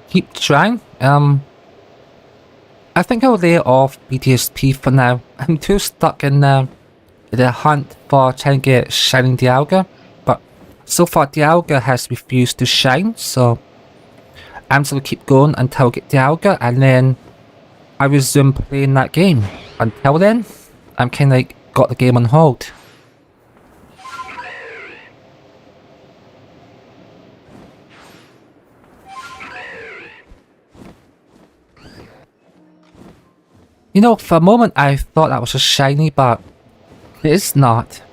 Keep trying. I think I'll lay off BTSP for now. I'm too stuck in the hunt for trying to get Shining Dialga, but so far Dialga has refused to shine, so I'm just gonna keep going until I get Dialga, and then I resume playing that game. Until then, I'm kinda like got the game on hold. You know, for a moment I thought that was a shiny, but it is not.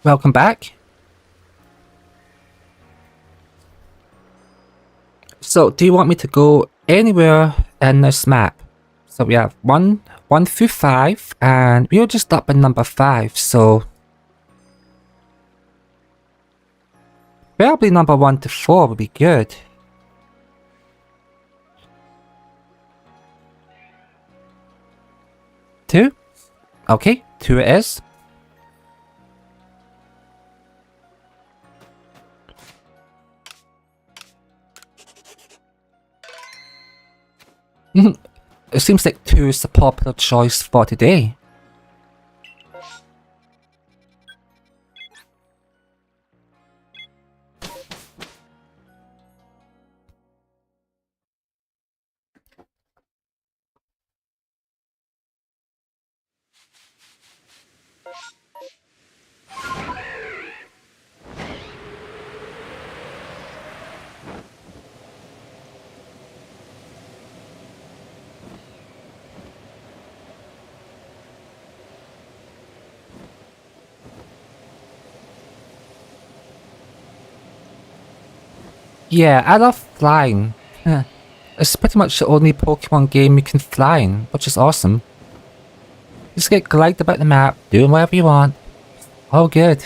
Welcome back. So, do you want me to go anywhere in this map? So we have 1 through 5, and we're just up in number 5, so... Probably number 1 to 4 would be good. Two? Okay, 2 it is. It seems like 2 is the popular choice for today. Yeah, I love flying. It's pretty much the only Pokemon game you can fly in, which is awesome. Just get glide about the map, doing whatever you want. Oh good.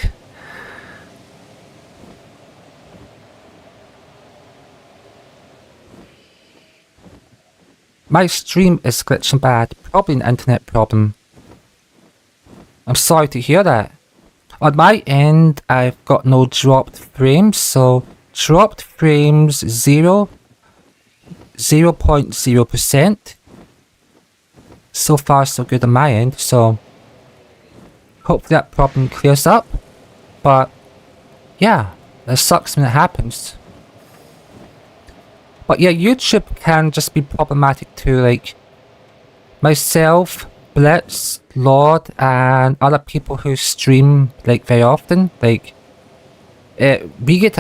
My stream is glitching bad, probably an internet problem. I'm sorry to hear that. On my end, I've got no dropped frames, so dropped frames 0.0%. So far so good on my end, so hopefully that problem clears up. But yeah, that sucks when it happens. But yeah, YouTube can just be problematic too, like myself, Blitz, Lord, and other people who stream like very often, like we get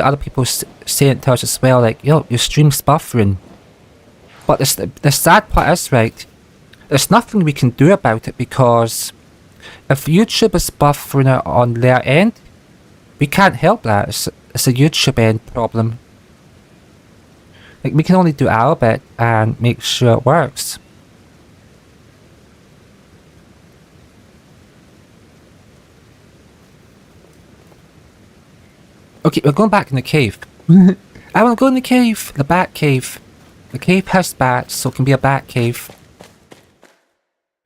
other people saying it to us as well, like, yo, your stream's buffering. But the sad part is, right, there's nothing we can do about it, because if YouTube is buffering it on their end, we can't help that. It's a YouTube end problem. Like, we can only do our bit and make sure it works. Okay, we're going back in the cave. I want to go in the cave. The bat cave. The cave has bats, so it can be a bat cave.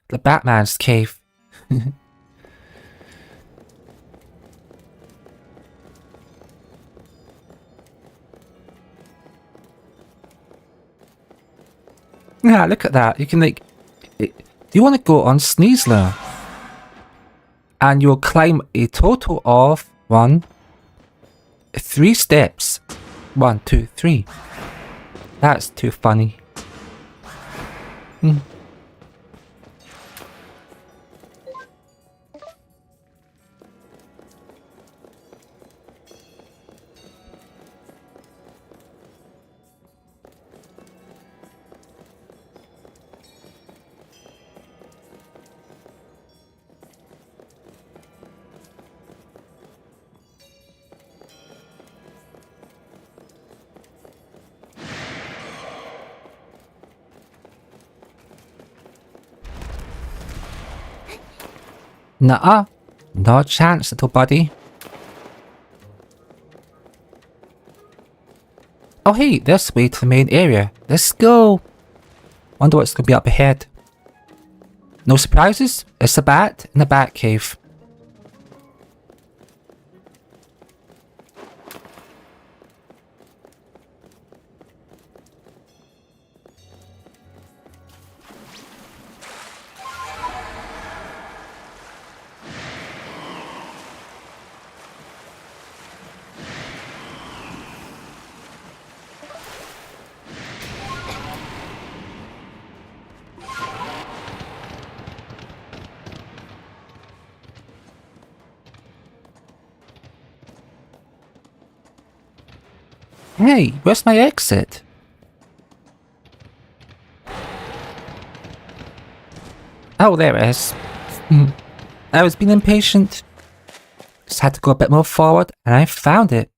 The Batman's cave. Yeah, look at that. You can like... You want to go on Sneasler. And you'll climb a total of 3 steps. 1, 2, 3. That's too funny. Nuh-uh. No chance, little buddy. Oh hey, this way to the main area. Let's go. Wonder what's gonna be up ahead. No surprises? It's a bat in the bat cave. Hey, where's my exit? Oh, there it is. I was being impatient. Just had to go a bit more forward, and I found it.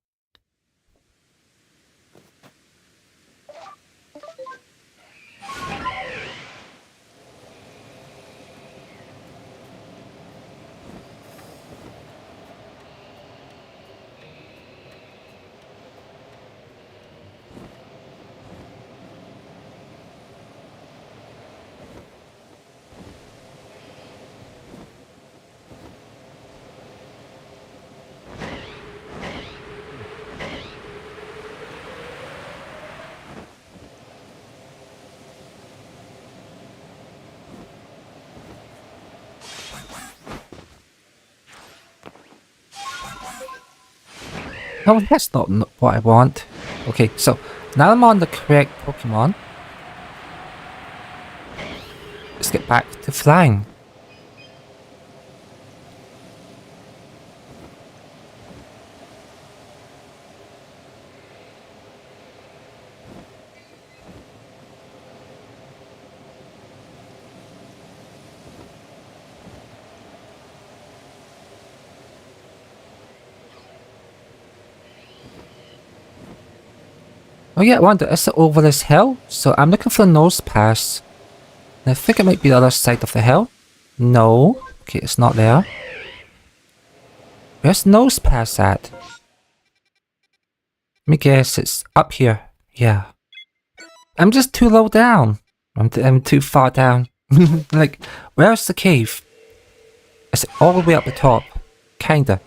Oh, that's not what I want. Okay, so now I'm on the correct Pokemon. Let's get back to flying. Oh yeah, I wonder, is it over this hill? So I'm looking for a nose pass. And I think it might be the other side of the hill. No. Okay, it's not there. Where's nose pass at? Let me guess, it's up here. Yeah. I'm just too low down. I'm too far down. Like, where's the cave? Is it all the way up the top? Kinda.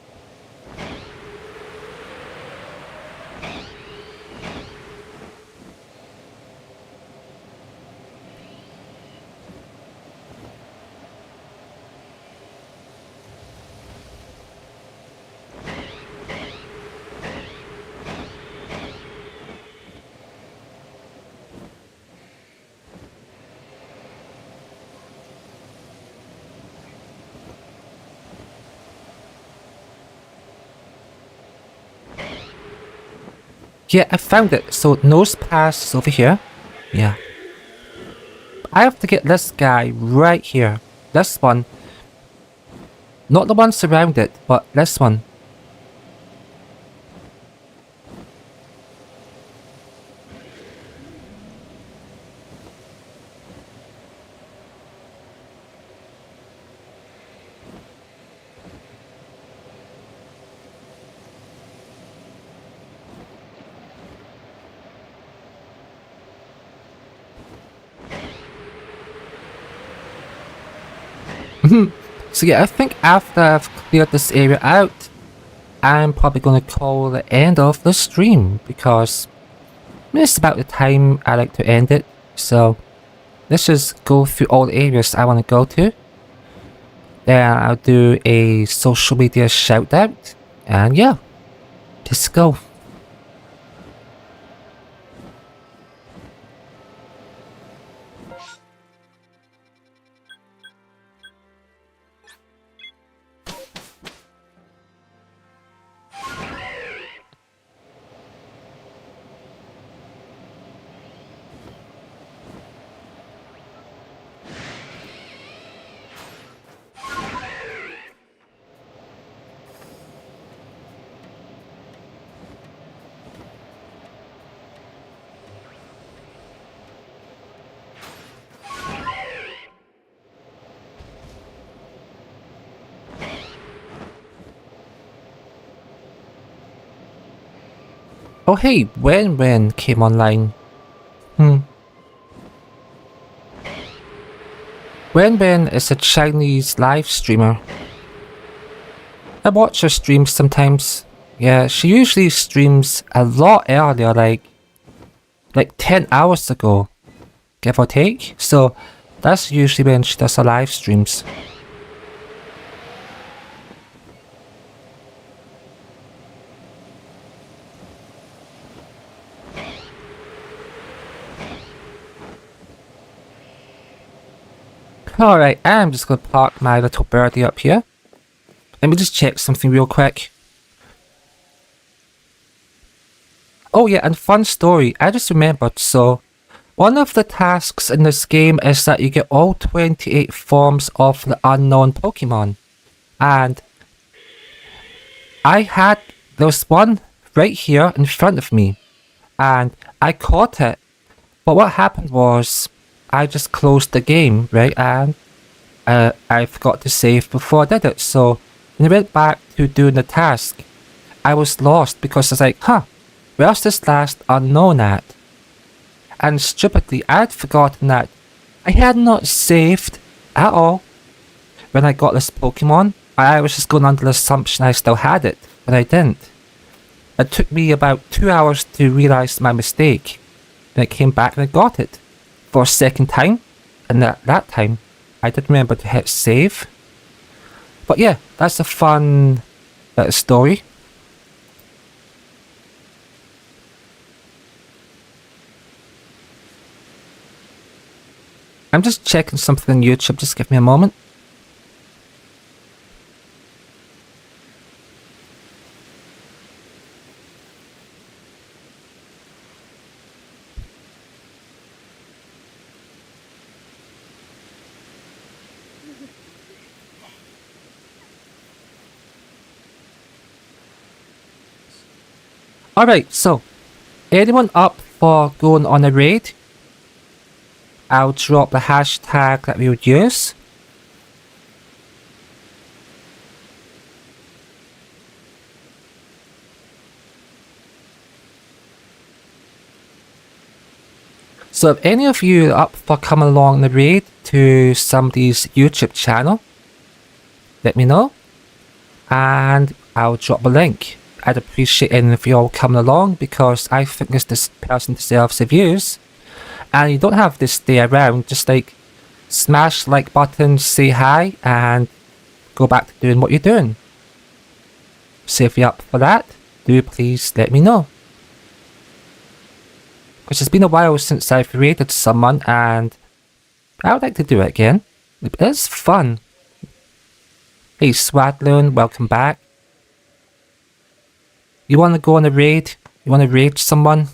Yeah, I found it. So nose pass is over here. Yeah. I have to get this guy right here. This one. Not the one surrounded, but this one. So yeah, I think after I've cleared this area out, I'm probably going to call the end of the stream, because it's about the time I like to end it. So let's just go through all the areas I want to go to. Then I'll do a social media shout out, and yeah, let's go. Oh hey, when came online. When is a Chinese live streamer. I watch her streams sometimes. Yeah, she usually streams a lot earlier, like 10 hours ago, give or take. So that's usually when she does her live streams. Alright, I'm just gonna park my little birdie up here. Let me just check something real quick. Oh yeah, and fun story, I just remembered, so one of the tasks in this game is that you get all 28 forms of the unknown Pokemon. And there was one right here in front of me, and I caught it. But what happened was, I just closed the game, right, and I forgot to save before I did it. So when I went back to doing the task, I was lost because I was like, where's this last unknown at? And stupidly, I'd forgotten that I had not saved at all when I got this Pokemon. I was just going under the assumption I still had it, but I didn't. It took me about 2 hours to realise my mistake. Then I came back and I got it for a second time, and that time I did remember to hit save. But yeah, that's a fun story. I'm just checking something on YouTube, just give me a moment. Alright, so, anyone up for going on a raid? I'll drop the hashtag that we would use. So if any of you are up for coming along the raid to somebody's YouTube channel, let me know, and I'll drop a link. I'd appreciate any of you all coming along, because I think this person deserves the views. And you don't have to stay around, just like smash like button, say hi, and go back to doing what you're doing. So if you're up for that, do please let me know. Because it's been a while since I've raided someone, and I would like to do it again. It's fun. Hey Swadloon, welcome back. You want to go on a raid? You want to raid someone?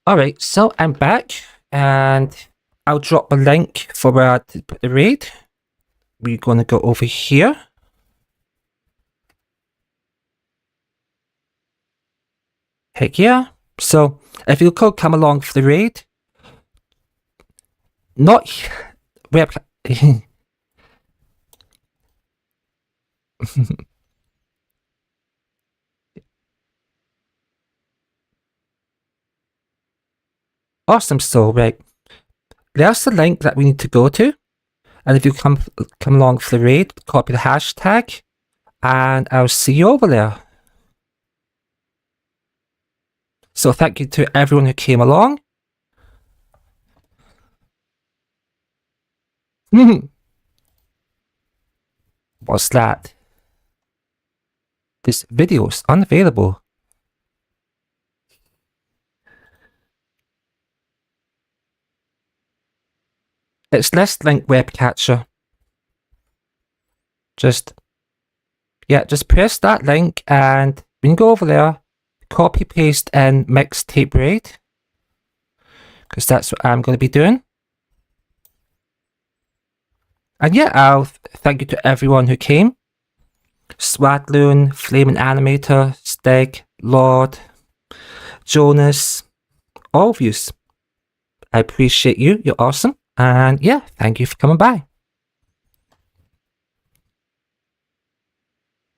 Alright, so I'm back, and I'll drop a link for where to put the raid. We're gonna go over here. Heck yeah. So, if you could come along for the raid, not web. Awesome, so right. There's the link that we need to go to. And if you come along for the raid, copy the hashtag, and I'll see you over there. So thank you to everyone who came along. What's that? This video is unavailable. It's this link web catcher. Just press that link, and when you go over there, copy paste in mixtape raid, because that's what I'm going to be doing. And yeah, I'll thank you to everyone who came. Swadloon, Flaming Animator, Stig, Lord, Jonas, all of you. I appreciate you. You're awesome. And yeah, thank you for coming by.